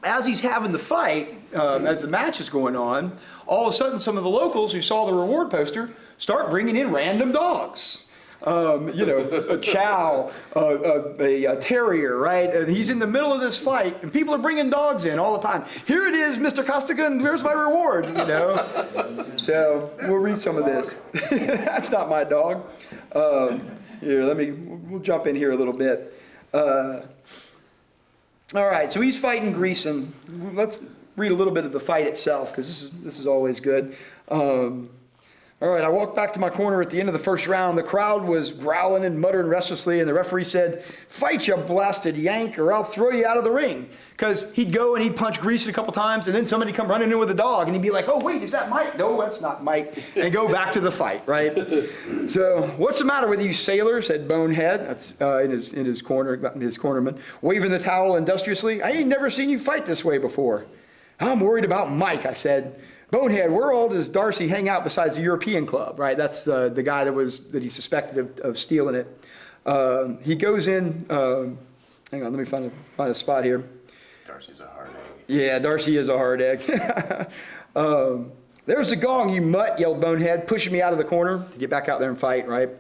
[SPEAKER 5] as he's having the fight, as the match is going on, all of a sudden some of the locals who saw the reward poster start bringing in random dogs. A chow, a terrier, right? And he's in the middle of this fight, and people are bringing dogs in all the time. Here it is, Mr. Costigan, where's my reward, So we'll read some of this. That's not my dog. We'll jump in here a little bit. All right, so he's fighting Greason. Let's read a little bit of the fight itself, because this is always good. All right, I walked back to my corner at the end of the first round. The crowd was growling and muttering restlessly, and the referee said, fight, you blasted yank, or I'll throw you out of the ring. Because he'd go and he'd punch Greason a couple times, and then somebody come running in with a dog, and he'd be like, oh, wait, is that Mike? No, that's not Mike. And go back to the fight, right? So, what's the matter with you, sailor? Said Bonehead. That's in his cornerman, waving the towel industriously. I ain't never seen you fight this way before. I'm worried about Mike, I said. Bonehead, where all does Darcy hang out besides the European club, right? That's the guy that he suspected of stealing it. He goes in, hang on, let me find a spot here.
[SPEAKER 2] Darcy's a hard egg.
[SPEAKER 5] Yeah, Darcy is a hard egg. There's the gong, you mutt, yelled Bonehead, pushing me out of the corner to get back out there and fight, right?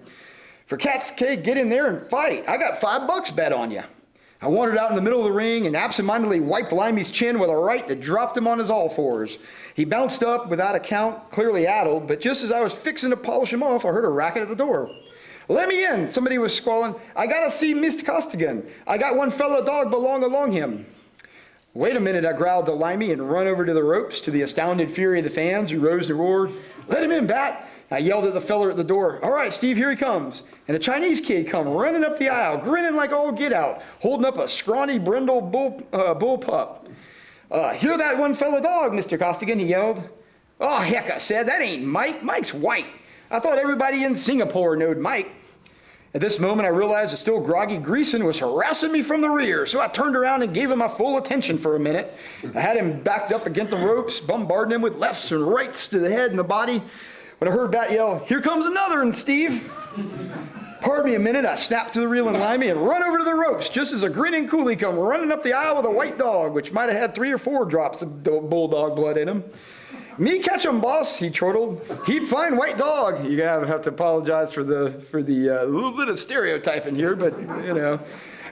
[SPEAKER 5] For cat's sake, get in there and fight. I got $5 bet on you. I wandered out in the middle of the ring and absentmindedly wiped Limey's chin with a right that dropped him on his all fours. He bounced up without a count, clearly addled, but just as I was fixing to polish him off, I heard a racket at the door. Let me in, somebody was squalling. I gotta see Mr. Costigan. I got one fellow dog belong along him. Wait a minute, I growled to Limey and run over to the ropes to the astounded fury of the fans who rose and roared. Let him in, Bat. I yelled at the feller at the door, all right, Steve, here he comes. And a Chinese kid come running up the aisle, grinning like all get out, holding up a scrawny brindle bull pup. Hear that one fellow dog, Mr. Costigan, he yelled. Oh, heck, I said, that ain't Mike. Mike's white. I thought everybody in Singapore knowed Mike. At this moment, I realized the still groggy Greason was harassing me from the rear, so I turned around and gave him my full attention for a minute. I had him backed up against the ropes, bombarding him with lefts and rights to the head and the body. When I heard Bat yell, here comes another one, Steve. Pardon me a minute, I snapped to the reel and Limey and run over to the ropes, just as a grinning coolie come running up the aisle with a white dog, which might have had 3 or 4 drops of bulldog blood in him. Me catch him, boss, he chortled. He'd find white dog. You have to apologize for the little bit of stereotyping here, but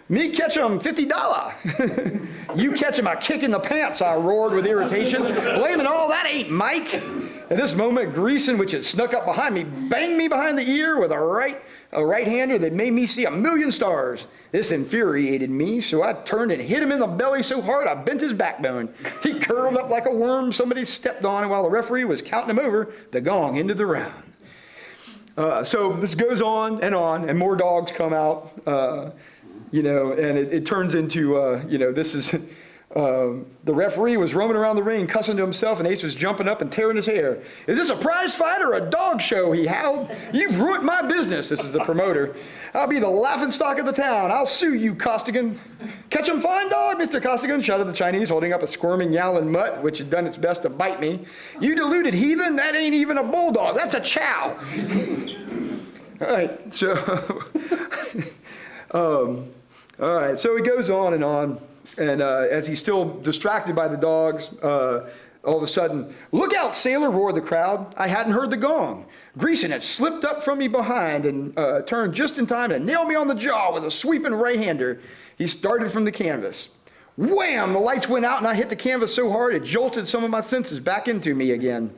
[SPEAKER 5] Me catch him, $50. You catch him, I kick in the pants, I roared with irritation, blaming all that ain't Mike. At this moment, Greason, which had snuck up behind me, banged me behind the ear with a right-hander that made me see 1,000,000 stars. This infuriated me, so I turned and hit him in the belly so hard I bent his backbone. He curled up like a worm somebody stepped on, and while the referee was counting him over, the gong ended the round. So this goes on, and more dogs come out, and it turns into, this is... the referee was roaming around the ring, cussing to himself, and Ace was jumping up and tearing his hair. Is this a prize fight or a dog show? He howled. You've ruined my business. This is the promoter. I'll be the laughingstock of the town. I'll sue you, Costigan. Catch him fine dog, Mr. Costigan, shouted the Chinese, holding up a squirming yowling mutt, which had done its best to bite me. You deluded heathen, that ain't even a bulldog. That's a chow. All right, so... all right, so he goes on and on. And as he's still distracted by the dogs, all of a sudden, look out, sailor, roared the crowd. I hadn't heard the gong. Greason had slipped up from me behind and turned just in time to nail me on the jaw with a sweeping right-hander. He started from the canvas. Wham! The lights went out and I hit the canvas so hard it jolted some of my senses back into me again.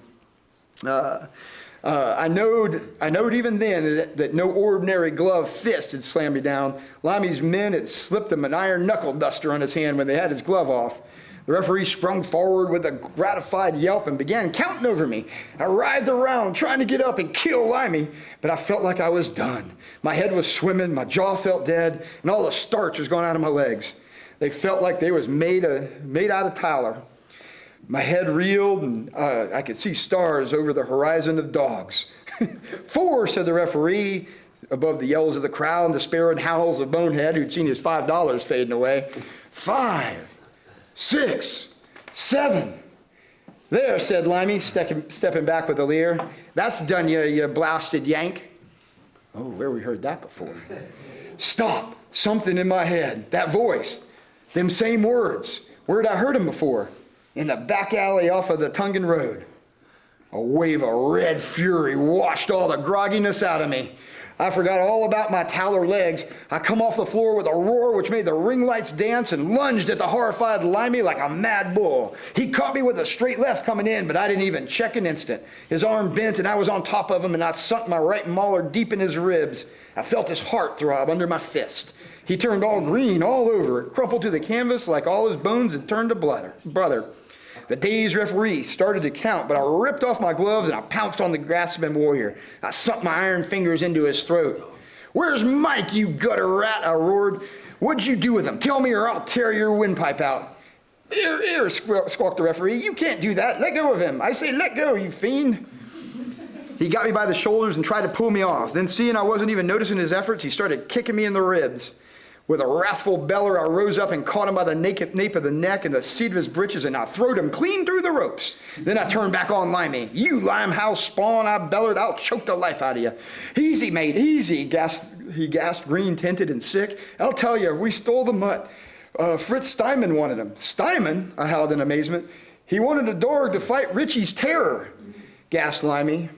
[SPEAKER 5] I knowed even then that no ordinary gloved fist had slammed me down. Limey's men had slipped him an iron knuckle duster on his hand when they had his glove off. The referee sprung forward with a gratified yelp and began counting over me. I writhed around trying to get up and kill Limey, but I felt like I was done. My head was swimming, my jaw felt dead, and all the starch was gone out of my legs. They felt like they was made out of Tyler. My head reeled, and I could see stars over the horizon of dogs. 4, said the referee, above the yells of the crowd and the despairing howls of Bonehead, who'd seen his $5 fading away. 5, 6, 7. There, said Limey, stepping back with a leer. That's done you blasted Yank. Oh, where we heard that before? Stop. Something in my head. That voice. Them same words. Where'd I heard them before? In the back alley off of the Tungan Road. A wave of red fury washed all the grogginess out of me. I forgot all about my taller legs. I come off the floor with a roar which made the ring lights dance and lunged at the horrified Limey like a mad bull. He caught me with a straight left coming in, but I didn't even check an instant. His arm bent and I was on top of him, and I sunk my right mauler deep in his ribs. I felt his heart throb under my fist. He turned all green all over, crumpled to the canvas like all his bones had turned to brother. The dazed referee started to count, but I ripped off my gloves and I pounced on the grasping warrior. I sunk my iron fingers into his throat. Where's Mike, you gutter rat? I roared. What'd you do with him? Tell me or I'll tear your windpipe out. Here, squawked the referee. You can't do that. Let go of him. I say let go, you fiend. He got me by the shoulders and tried to pull me off. Then seeing I wasn't even noticing his efforts, he started kicking me in the ribs. With a wrathful beller, I rose up and caught him by the nape of the neck and the seat of his breeches, and I throwed him clean through the ropes. Then I turned back on Limey. You limehouse spawn, I bellered, I'll choke the life out of you. Easy, mate, easy, he gasped, green-tinted and sick. I'll tell you, we stole the mutt. Fritz Steinman wanted him. Steinman? I howled in amazement. He wanted a dog to fight Richie's terror, gasped Limey.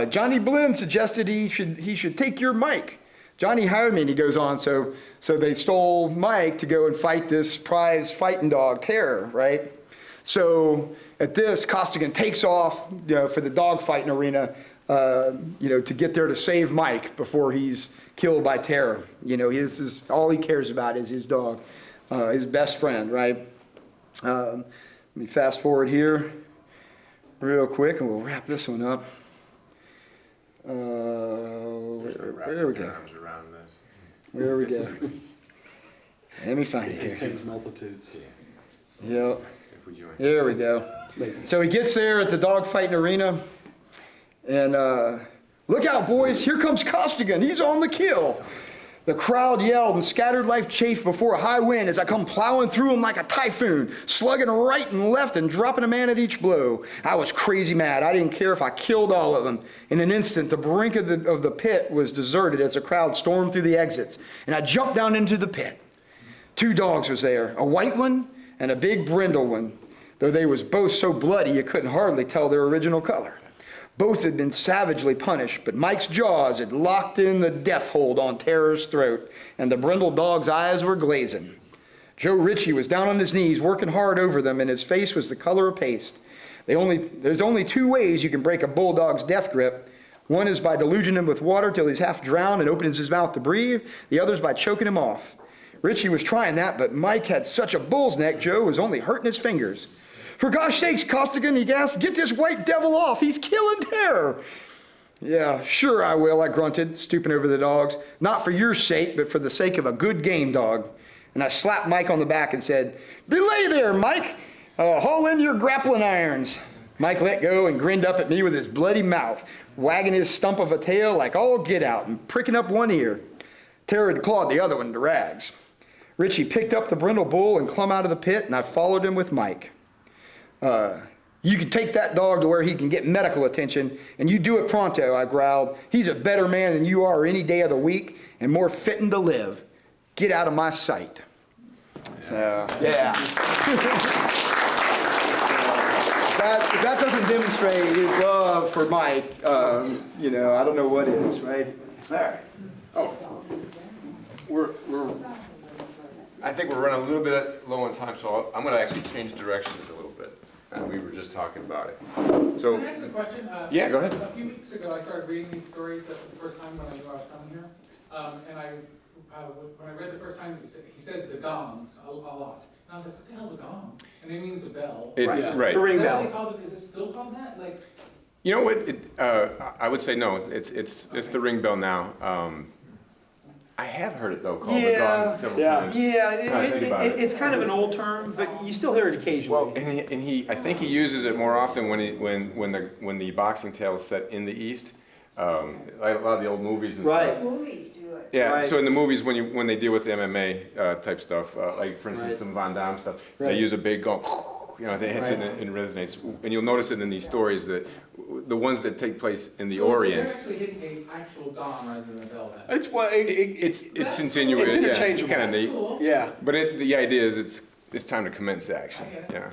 [SPEAKER 5] Johnny Blinn suggested he should take your Mike. Johnny hired me, and he goes on, so they stole Mike to go and fight this prize fighting dog, Terror, right? So at this, Costigan takes off for the dog fighting arena, to get there to save Mike before he's killed by Terror. This is all he cares about is his dog, his best friend, right? Let me fast forward here real quick, and we'll wrap this one up. There we go. Where we go? Let me find it here.
[SPEAKER 6] Multitudes.
[SPEAKER 5] Yep. There we go. So he gets there at the dogfighting arena, and look out, boys! Here comes Costigan. He's on the kill. The crowd yelled and scattered like chaff before a high wind as I come plowing through them like a typhoon, slugging right and left and dropping a man at each blow. I was crazy mad. I didn't care if I killed all of them. In an instant, the brink of the pit was deserted as the crowd stormed through the exits, and I jumped down into the pit. 2 dogs was there, a white one and a big brindle one, though they was both so bloody you couldn't hardly tell their original color. Both had been savagely punished, but Mike's jaws had locked in the death hold on Terror's throat, and the brindle dog's eyes were glazing. Joe Ritchie was down on his knees, working hard over them, and his face was the color of paste. There's only 2 ways you can break a bulldog's death grip. One is by deluging him with water till he's half drowned and opens his mouth to breathe. The other is by choking him off. Ritchie was trying that, but Mike had such a bull's neck, Joe was only hurting his fingers. For gosh sakes, Costigan, he gasped, get this white devil off. He's killing Terror. Yeah, sure I will, I grunted, stooping over the dogs. Not for your sake, but for the sake of a good game dog. And I slapped Mike on the back and said, belay there, Mike. Haul in your grappling irons. Mike let go and grinned up at me with his bloody mouth, wagging his stump of a tail like all get out and pricking up one ear. Terror had clawed the other one to rags. Ritchie picked up the brindle bull and clumb out of the pit, and I followed him with Mike. You can take that dog to where he can get medical attention, and you do it pronto, I growled. He's a better man than you are any day of the week, and more fitting to live. Get out of my sight. So, yeah. If that doesn't demonstrate his love for Mike, I don't know what is, right? All right.
[SPEAKER 2] Oh, we're I think we're running a little bit low on time, so I'm going to actually change directions a little bit. We were just talking about it. So,
[SPEAKER 4] Can I ask a question?
[SPEAKER 2] Yeah, go ahead.
[SPEAKER 4] A few weeks ago, I started reading these stories the first time when I knew I was coming here. And when I read the first time, he says the gongs a lot. And I was like, what the hell's a gong? And it means a bell.
[SPEAKER 2] right.
[SPEAKER 6] The ring
[SPEAKER 4] Is that what
[SPEAKER 6] bell.
[SPEAKER 4] they called it? Is it still called that? Like,
[SPEAKER 2] You know what? I would say no. It's the ring bell now. I have heard it though called the gong several times.
[SPEAKER 6] Yeah,
[SPEAKER 2] Think about it.
[SPEAKER 6] it's kind of an old term, but you still hear it occasionally.
[SPEAKER 2] Well, I think he uses it more often when the boxing tale is set in the East. Like a lot of the old movies and
[SPEAKER 6] Right.
[SPEAKER 2] stuff.
[SPEAKER 7] Movies do it.
[SPEAKER 2] Yeah.
[SPEAKER 6] Right.
[SPEAKER 2] So in the movies when they deal with the MMA type stuff, like for instance
[SPEAKER 6] Right.
[SPEAKER 2] some Van Damme stuff,
[SPEAKER 6] Right.
[SPEAKER 2] they use a big gong. You know, it hits it and it resonates. And you'll notice it in these stories that the ones that take place in the
[SPEAKER 4] so
[SPEAKER 2] Orient.
[SPEAKER 4] they're actually hitting an actual gong rather than a bell then.
[SPEAKER 1] It's what
[SPEAKER 2] It's
[SPEAKER 4] That's
[SPEAKER 2] insinuated.
[SPEAKER 1] It's
[SPEAKER 2] Yeah,
[SPEAKER 1] interchangeable.
[SPEAKER 2] it's kind of
[SPEAKER 4] That's
[SPEAKER 2] neat.
[SPEAKER 4] cool.
[SPEAKER 1] yeah.
[SPEAKER 2] But the idea is it's time to commence action.
[SPEAKER 4] I get it.
[SPEAKER 2] Yeah.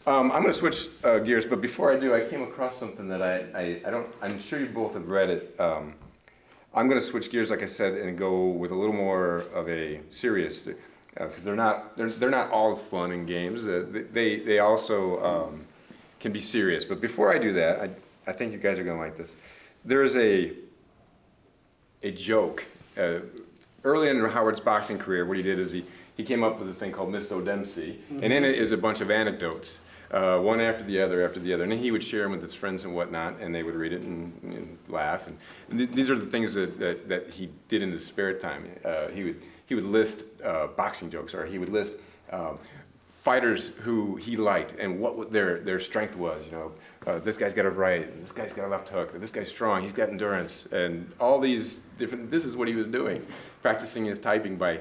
[SPEAKER 2] I'm going to switch gears, but before I do, I came across something that I don't. I'm sure you both have read it. I'm going to switch gears, like I said, and go with a little more of a serious, because they're not all fun and games. They also can be serious. But before I do that, I think you guys are going to like this. There is a joke. Early in Howard's boxing career, what he did is he came up with this thing called Misto Dempsey, and in it is a bunch of anecdotes, one after the other, and then he would share them with his friends and whatnot, and they would read it and laugh. And these are the things that he did in his spare time. He would list boxing jokes, or he would list fighters who he liked and what their strength was. You know, this guy's got a right, this guy's got a left hook, this guy's strong, he's got endurance, and all these different. This is what he was doing, practicing his typing by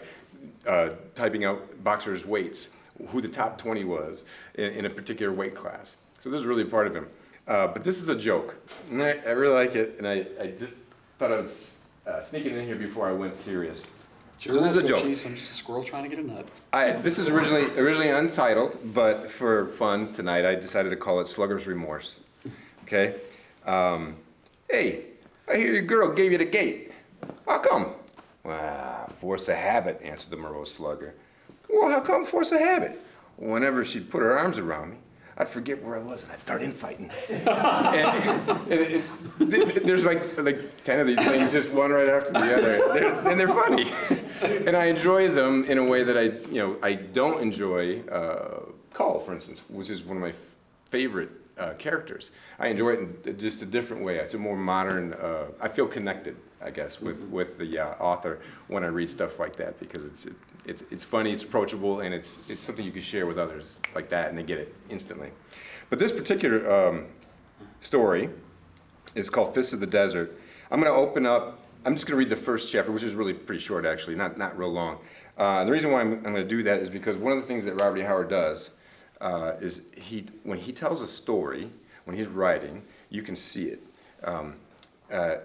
[SPEAKER 2] typing out boxers' weights, who the top 20 was in a particular weight class. So this is really part of him. But this is a joke, and I really like it, and I just thought I would sneak it in here before I went serious. So this is a joke.
[SPEAKER 8] I'm just a squirrel trying to get a nut.
[SPEAKER 2] This is originally untitled, but for fun tonight, I decided to call it Slugger's Remorse. Okay? Hey, I hear your girl gave you the gate. How come? Well, force of habit, answered the morose slugger. Well, how come force of habit? Whenever she'd put her arms around me, I'd forget where I was and I'd start infighting. There's like 10 of these things, just one right after the other, and they're funny. And I enjoy them in a way that I don't enjoy Call, for instance, which is one of my favorite characters. I enjoy it in just a different way. It's a more modern. I feel connected, I guess, with the author when I read stuff like that, because it's funny, it's approachable, and it's something you can share with others like that, and they get it instantly. But this particular story is called Fists of the Desert. I'm going to open up. I'm just going to read the first chapter, which is really pretty short, actually, not real long. The reason why I'm going to do that is because one of the things that Robert E. Howard does is when he tells a story, when he's writing, you can see it.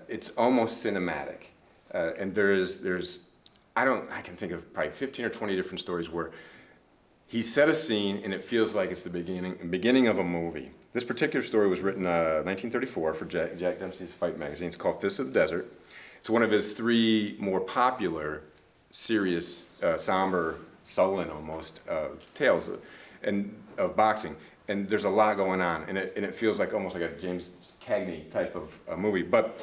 [SPEAKER 2] It's almost cinematic, and I can think of probably 15 or 20 different stories where he set a scene and it feels like it's the beginning of a movie. This particular story was written 1934 for Jack Dempsey's Fight magazine. It's called Fists of the Desert. It's one of his 3 more popular, serious, somber, sullen almost tales of boxing. And there's a lot going on, and it feels like almost like a James Cagney type of movie. But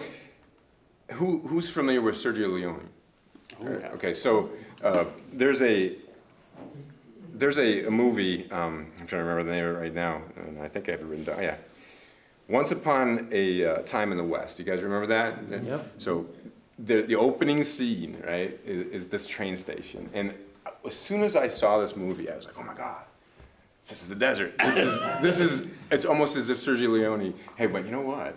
[SPEAKER 2] who's familiar with Sergio Leone?
[SPEAKER 8] Oh, yeah.
[SPEAKER 2] Okay, so there's a movie, I'm trying to remember the name of it right now, and I think I have it written down, yeah. Once Upon a Time in the West. You guys remember that?
[SPEAKER 1] Yep.
[SPEAKER 2] So the opening scene, right, is this train station. And as soon as I saw this movie, I was like, oh my God, this is the desert. It's almost as if Sergio Leone, hey, but you know what?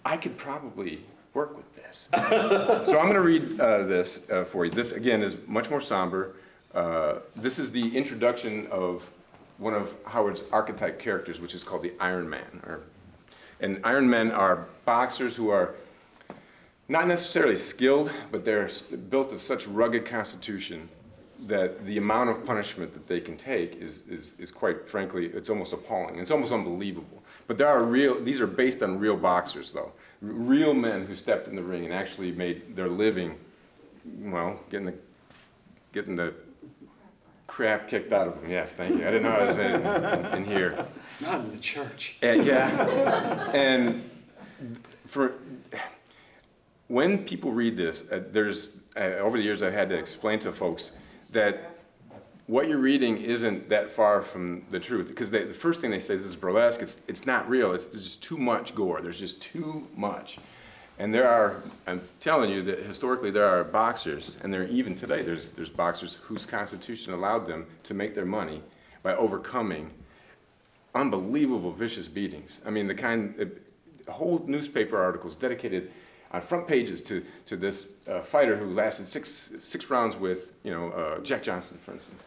[SPEAKER 2] I could probably work with this. So I'm going to read this for you. This, again, is much more somber. This is the introduction of one of Howard's archetype characters, which is called the Iron Man. And Iron Men are boxers who are not necessarily skilled, but they're built of such rugged constitution that the amount of punishment that they can take is quite frankly, it's almost appalling. It's almost unbelievable. But these are based on real boxers, though. Real men who stepped in the ring and actually made their living, well, getting the crap kicked out of him. Yes, thank you. I didn't know I was in here.
[SPEAKER 8] Not in the church.
[SPEAKER 2] Yeah, and when people read this, over the years I've had to explain to folks that what you're reading isn't that far from the truth, because the first thing they say is this is burlesque. It's not real. There's just too much gore. There's just too much. And I'm telling you that historically there are boxers, and even today there's boxers whose constitution allowed them to make their money by overcoming unbelievable vicious beatings. I mean, whole newspaper articles dedicated on front pages to this fighter who lasted six rounds with Jack Johnson, for instance.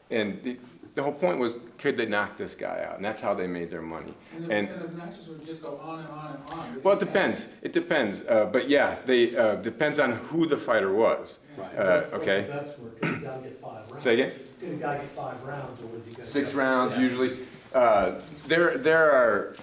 [SPEAKER 2] And the whole point was, could they knock this guy out? And that's how they made their money.
[SPEAKER 4] And the matches would just go on and on and on.
[SPEAKER 2] Well, it depends. It depends. But yeah, depends on who the fighter was.
[SPEAKER 8] Right.
[SPEAKER 2] Okay.
[SPEAKER 7] That's where you gotta get 5 rounds.
[SPEAKER 2] Say again?
[SPEAKER 7] You gotta get 5 rounds, or was he gonna?
[SPEAKER 2] 6 rounds
[SPEAKER 7] Yeah.
[SPEAKER 2] usually. There are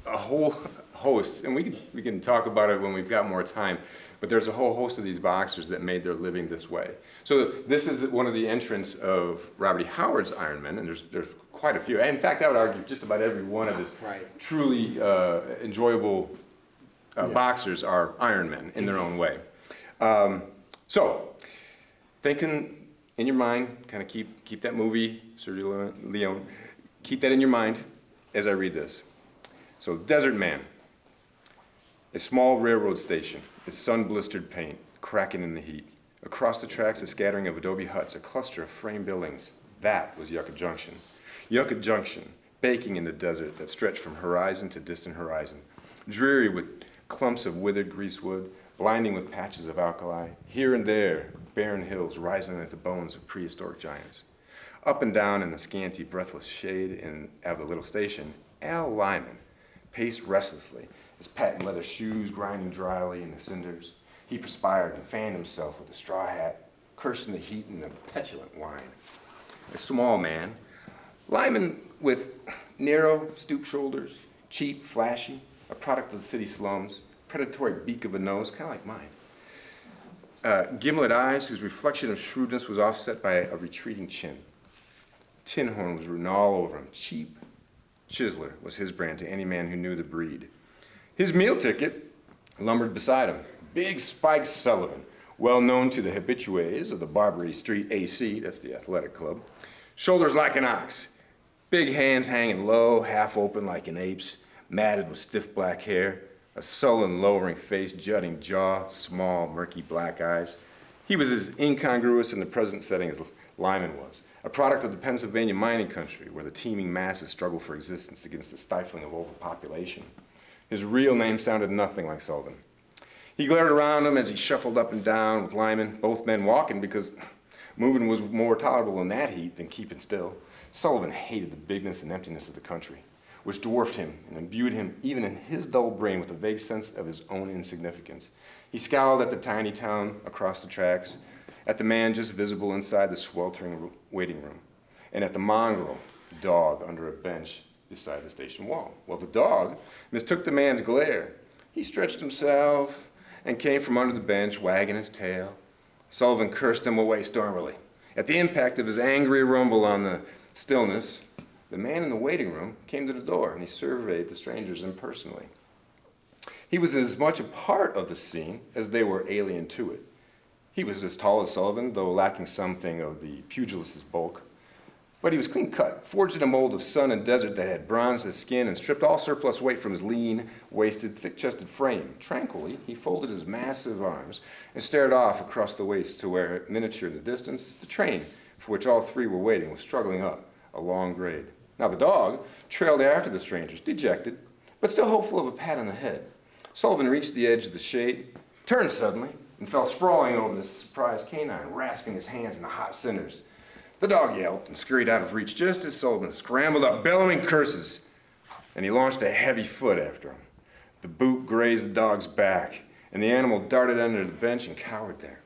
[SPEAKER 2] a whole host, and we can talk about it when we've got more time. But there's a whole host of these boxers that made their living this way. So this is one of the entrants of Robert E. Howard's Ironmen, and there's quite a few. In fact, I would argue just about every one of his truly enjoyable boxers are Ironmen in their own way. So, thinking in your mind, kind of keep that movie, Sergio Leone, keep that in your mind as I read this. So, Desert Man. A small railroad station, its sun-blistered paint cracking in the heat. Across the tracks, a scattering of adobe huts, a cluster of frame buildings. That was Yucca Junction. Yucca Junction, baking in the desert that stretched from horizon to distant horizon. Dreary with clumps of withered greasewood, blinding with patches of alkali. Here and there, barren hills rising like the bones of prehistoric giants. Up and down in the scanty, breathless shade of the little station, Al Lyman paced restlessly, his patent leather shoes grinding dryly in the cinders. He perspired and fanned himself with a straw hat, cursing the heat and the petulant wine. A small man, Lyman with narrow, stooped shoulders, cheap, flashy, a product of the city slums, predatory beak of a nose, kind of like mine. Gimlet eyes whose reflection of shrewdness was offset by a retreating chin. Tin horn was written all over him. Cheap chiseler was his brand to any man who knew the breed. His meal ticket lumbered beside him. Big Spike Sullivan, well known to the habitués of the Barbary Street AC, that's the athletic club. Shoulders like an ox, big hands hanging low, half open like an ape's, matted with stiff black hair, a sullen, lowering face, jutting jaw, small, murky black eyes. He was as incongruous in the present setting as Lyman was, a product of the Pennsylvania mining country, where the teeming masses struggle for existence against the stifling of overpopulation. His real name sounded nothing like Sullivan. He glared around him as he shuffled up and down with Lyman, both men walking because moving was more tolerable in that heat than keeping still. Sullivan hated the bigness and emptiness of the country, which dwarfed him and imbued him, even in his dull brain, with a vague sense of his own insignificance. He scowled at the tiny town across the tracks, at the man just visible inside the sweltering waiting room, and at the mongrel dog under a bench beside the station wall. Well, the dog mistook the man's glare. He stretched himself and came from under the bench, wagging his tail. Sullivan cursed him away stormily. At the impact of his angry rumble on the stillness, the man in the waiting room came to the door, and he surveyed the strangers impersonally. He was as much a part of the scene as they were alien to it. He was as tall as Sullivan, though lacking something of the pugilist's bulk. But he was clean-cut, forged in a mold of sun and desert that had bronzed his skin and stripped all surplus weight from his lean, wasted, thick-chested frame. Tranquilly, he folded his massive arms and stared off across the waste to where, miniature in the distance, the train, for which all three were waiting, was struggling up a long grade. Now the dog trailed after the strangers, dejected, but still hopeful of a pat on the head. Sullivan reached the edge of the shade, turned suddenly, and fell sprawling over the surprised canine, rasping his hands in the hot cinders. The dog yelped and scurried out of reach just as Sullivan scrambled up, bellowing curses, and he launched a heavy foot after him. The boot grazed the dog's back, and the animal darted under the bench and cowered there.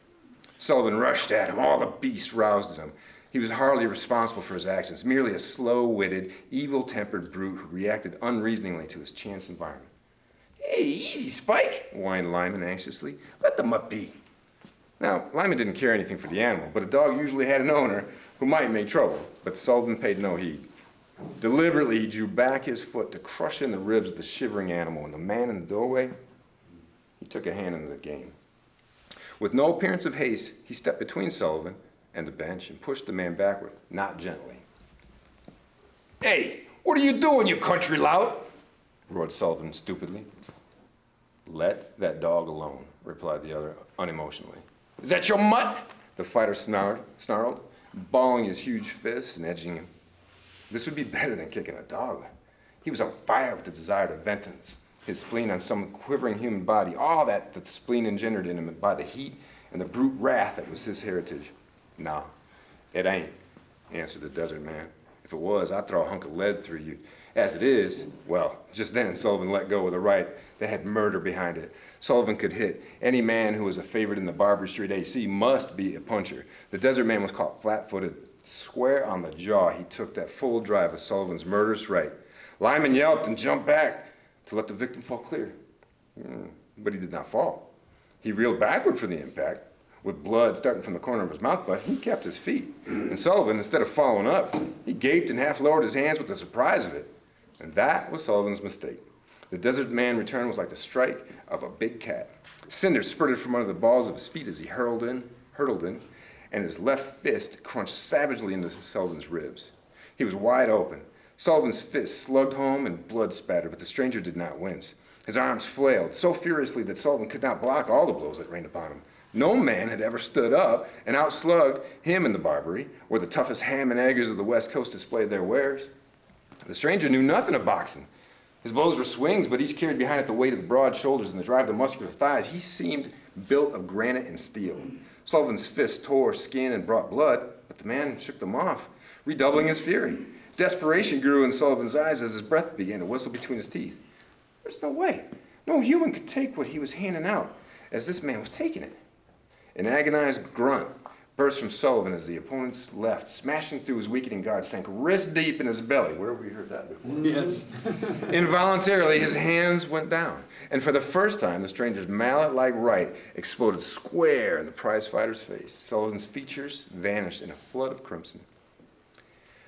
[SPEAKER 2] Sullivan rushed at him. All the beast roused in him. He was hardly responsible for his actions, merely a slow-witted, evil-tempered brute who reacted unreasoningly to his chance environment. "Hey, easy, Spike," whined Lyman anxiously. "Let the mutt be." Now, Lyman didn't care anything for the animal, but a dog usually had an owner who might make trouble. But Sullivan paid no heed. Deliberately, he drew back his foot to crush in the ribs of the shivering animal, and the man in the doorway, he took a hand in the game. With no appearance of haste, he stepped between Sullivan and the bench and pushed the man backward, not gently. "Hey, what are you doing, you country lout?" roared Sullivan stupidly. "Let that dog alone," replied the other unemotionally. "Is that your mutt?" the fighter snarled, balling his huge fists and edging him. This would be better than kicking a dog. He was on fire with the desire to vengeance, his spleen on some quivering human body, all that the spleen engendered in him by the heat and the brute wrath that was his heritage. "Nah, it ain't," answered the desert man. "If it was, I'd throw a hunk of lead through you. As it is," well, just then Sullivan let go with a right that had murder behind it. Sullivan could hit. Any man who was a favorite in the Barbary Street AC must be a puncher. The desert man was caught flat-footed. Square on the jaw, he took that full drive of Sullivan's murderous right. Lyman yelped and jumped back to let the victim fall clear. But he did not fall. He reeled backward for the impact, with blood starting from the corner of his mouth, but he kept his feet. And Sullivan, instead of following up, he gaped and half lowered his hands with the surprise of it. And that was Sullivan's mistake. The desert man return was like the strike of a big cat. Cinders spurted from under the balls of his feet as he hurtled in, and his left fist crunched savagely into Sullivan's ribs. He was wide open. Sullivan's fist slugged home and blood spattered, but the stranger did not wince. His arms flailed so furiously that Sullivan could not block all the blows that rained upon him. No man had ever stood up and outslugged him in the Barbary, where the toughest ham and eggers of the West Coast displayed their wares. The stranger knew nothing of boxing. His blows were swings, but each carried behind it the weight of the broad shoulders and the drive of the muscular thighs. He seemed built of granite and steel. Sullivan's fists tore skin and brought blood, but the man shook them off, redoubling his fury. Desperation grew in Sullivan's eyes as his breath began to whistle between his teeth. There's no way. No human could take what he was handing out as this man was taking it. An agonized grunt burst from Sullivan as the opponent's left, smashing through his weakening guard, sank wrist deep in his belly. Where have we heard that before?
[SPEAKER 6] Yes.
[SPEAKER 2] Involuntarily, his hands went down, and for the first time, the stranger's mallet-like right exploded square in the prize fighter's face. Sullivan's features vanished in a flood of crimson.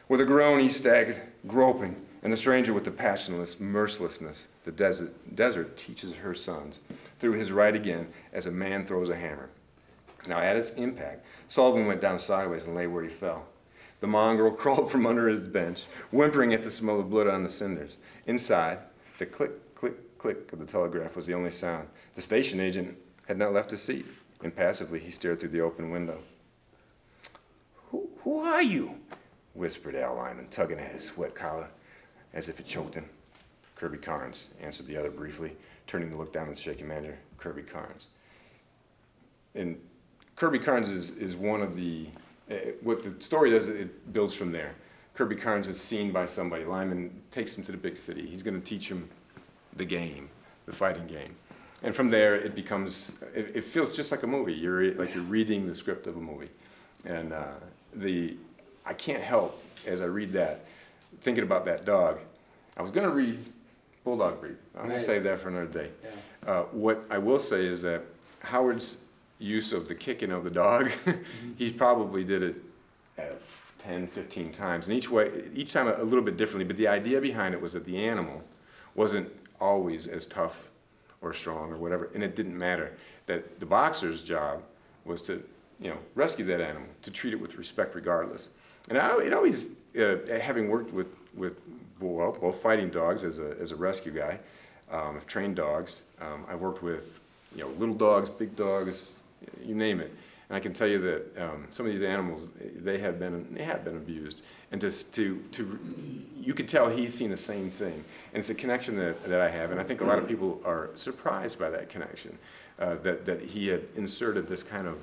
[SPEAKER 2] With a groan, he staggered, groping, and the stranger, with the passionless mercilessness the desert teaches her sons, threw his right again as a man throws a hammer. Now, at its impact, Sullivan went down sideways and lay where he fell. The mongrel crawled from under his bench, whimpering at the smell of blood on the cinders. Inside, the click, click, click of the telegraph was the only sound. The station agent had not left his seat. Impassively, he stared through the open window. Who are you?" whispered Al Lyman, tugging at his sweat collar as if it choked him. "Kirby Carnes," answered the other briefly, turning to look down at the shaking manager. "Kirby Carnes." And Kirby Carnes is one of the, what the story does, it builds from there. Kirby Carnes is seen by somebody. Lyman takes him to the big city. He's going to teach him the game, the fighting game. And from there, it becomes, it feels just like a movie. You're reading the script of a movie. And I can't help, as I read that, thinking about that dog. I was going to read Bulldog Breed. I'm going to save that for another day. Yeah. What I will say is that Howard's use of the kicking of the dog, he probably did it 10, 15 times. And each time a little bit differently, but the idea behind it was that the animal wasn't always as tough or strong or whatever, and it didn't matter. That the boxer's job was to, rescue that animal, to treat it with respect regardless. And it always, having worked with both fighting dogs as a rescue guy, I've trained dogs. I've worked with little dogs, big dogs, you name it. And I can tell you that some of these animals, they have been abused. And you can tell he's seen the same thing. And it's a connection that I have. And I think a lot of people are surprised by that connection, that he had inserted this kind of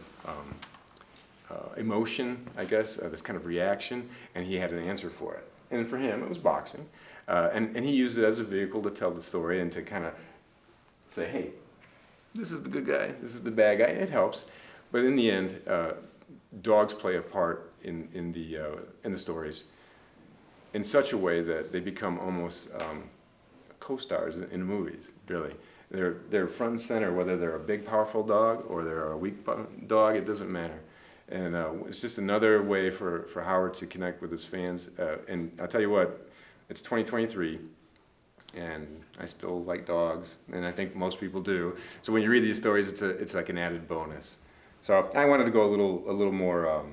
[SPEAKER 2] emotion, I guess, this kind of reaction, and he had an answer for it. And for him, it was boxing. And he used it as a vehicle to tell the story and to kind of say, hey, this is the good guy, this is the bad guy. It helps. But in the end, dogs play a part in the stories in such a way that they become almost co-stars in movies, really. They're front and center, whether they're a big, powerful dog or they're a weak dog. It doesn't matter. And it's just another way for Howard to connect with his fans. And I'll tell you what, it's 2023, and I still like dogs, and I think most people do. So when you read these stories, it's like an added bonus. So I wanted to go a little more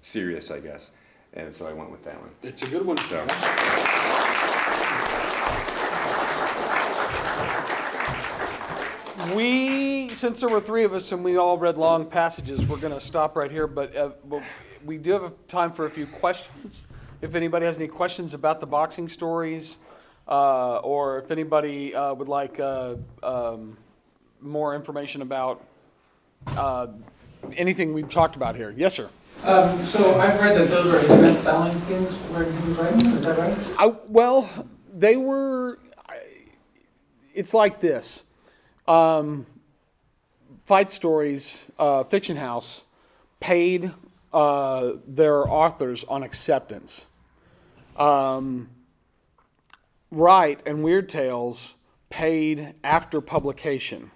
[SPEAKER 2] serious, I guess, and so I went with that one.
[SPEAKER 8] It's a good one.
[SPEAKER 2] So.
[SPEAKER 1] Since there were three of us and we all read long passages, we're going to stop right here, but we do have time for a few questions. If anybody has any questions about the boxing stories, or if anybody would like more information about anything we've talked about here. Yes, sir.
[SPEAKER 4] So I've read that those were his best-selling things where he was writing. Is that right?
[SPEAKER 1] Well, they were. It's like this. Fight Stories, Fiction House, paid their authors on acceptance. Wright and Weird Tales paid after publication.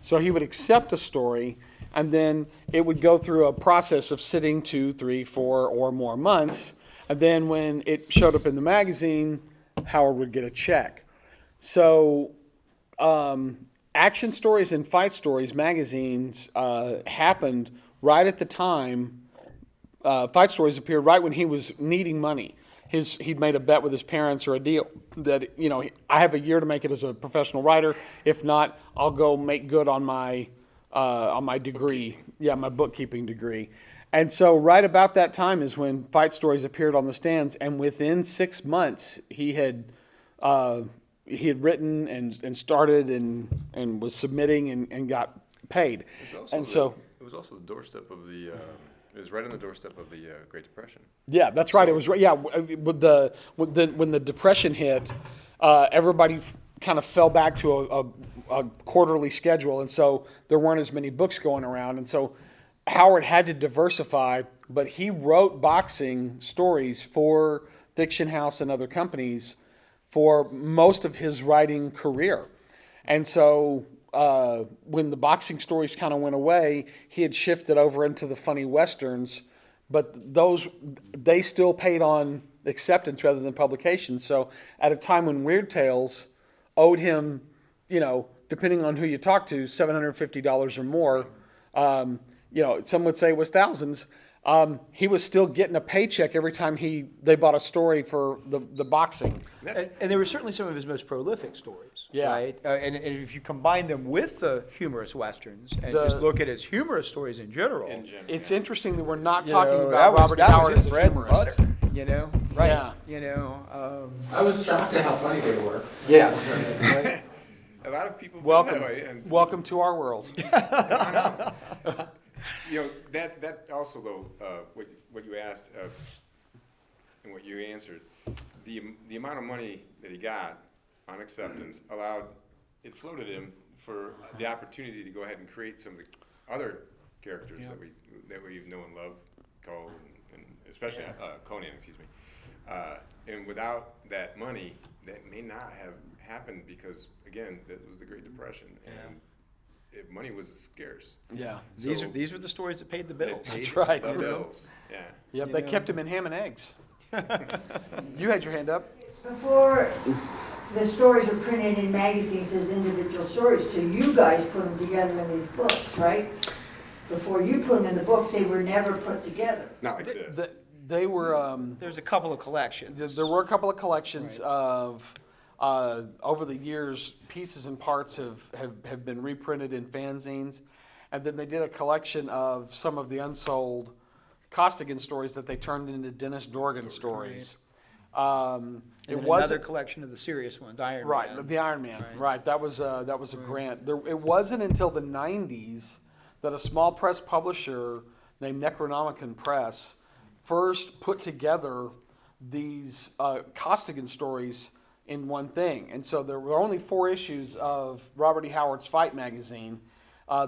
[SPEAKER 1] So he would accept a story, and then it would go through a process of sitting 2, 3, 4, or more months. And then when it showed up in the magazine, Howard would get a check. So Action Stories and Fight Stories magazines happened right at the time. Fight Stories appeared right when he was needing money. He'd made a bet with his parents or a deal that, I have a year to make it as a professional writer. If not, I'll go make good on my degree. Yeah, my bookkeeping degree. And so right about that time is when Fight Stories appeared on the stands, and within 6 months he had written and started and was submitting and got paid.
[SPEAKER 2] It was also the doorstep of the. It was right on the doorstep of the Great Depression.
[SPEAKER 1] Yeah, that's right. It was right. Yeah, when the Depression hit, everybody kind of fell back to a quarterly schedule, and so there weren't as many books going around, and so Howard had to diversify. But he wrote boxing stories for Fiction House and other companies for most of his writing career, and so. When the boxing stories kind of went away, he had shifted over into the funny westerns, but they still paid on acceptance rather than publication. So at a time when Weird Tales owed him, depending on who you talk to, $750 or more, some would say it was thousands. He was still getting a paycheck every time they bought a story for the boxing.
[SPEAKER 5] And they were certainly some of his most prolific stories,
[SPEAKER 1] Yeah.
[SPEAKER 5] right? And if you combine them with the humorous westerns and just look at his humorous stories in general,
[SPEAKER 1] It's interesting that we're not talking about
[SPEAKER 5] that was
[SPEAKER 1] Robert Howard
[SPEAKER 5] his
[SPEAKER 1] as a
[SPEAKER 5] bread and
[SPEAKER 1] humorist.
[SPEAKER 5] butter, right?
[SPEAKER 1] Yeah.
[SPEAKER 4] I was shocked at how funny they were.
[SPEAKER 5] Yeah.
[SPEAKER 2] A lot of people feel
[SPEAKER 1] Welcome,
[SPEAKER 2] that way, and
[SPEAKER 1] welcome to our world.
[SPEAKER 2] that also though, what you asked and what you answered, the amount of money that he got on acceptance floated him for the opportunity to go ahead and create some of the other characters that we know and love, Cole and especially Conan, excuse me. And without that money, that may not have happened because again, that was the Great Depression and. Money was scarce.
[SPEAKER 1] Yeah.
[SPEAKER 5] These are the stories that paid the bills.
[SPEAKER 1] That's right.
[SPEAKER 2] The bills. Yeah.
[SPEAKER 1] Yep, they kept him in ham and eggs. You had your hand up.
[SPEAKER 9] Before the stories were printed in magazines as individual stories, so you guys put them together in these books, right? Before you put them in the books, they were never put together.
[SPEAKER 2] Not like this.
[SPEAKER 1] They were.
[SPEAKER 5] There's a couple of collections.
[SPEAKER 1] There were a couple of collections of. Over the years, pieces and parts have been reprinted in fanzines, and then they did a collection of some of the unsold Costigan stories that they turned into Dennis Dorgan stories.
[SPEAKER 5] And
[SPEAKER 1] It was
[SPEAKER 5] another collection of the serious ones, Iron
[SPEAKER 1] right,
[SPEAKER 5] Man.
[SPEAKER 1] the Iron Man. Right, that was a grant. It wasn't until the '90s that a small press publisher named Necronomicon Press first put together these Costigan stories in one thing. And so there were only 4 issues of Robert E. Howard's Fight magazine.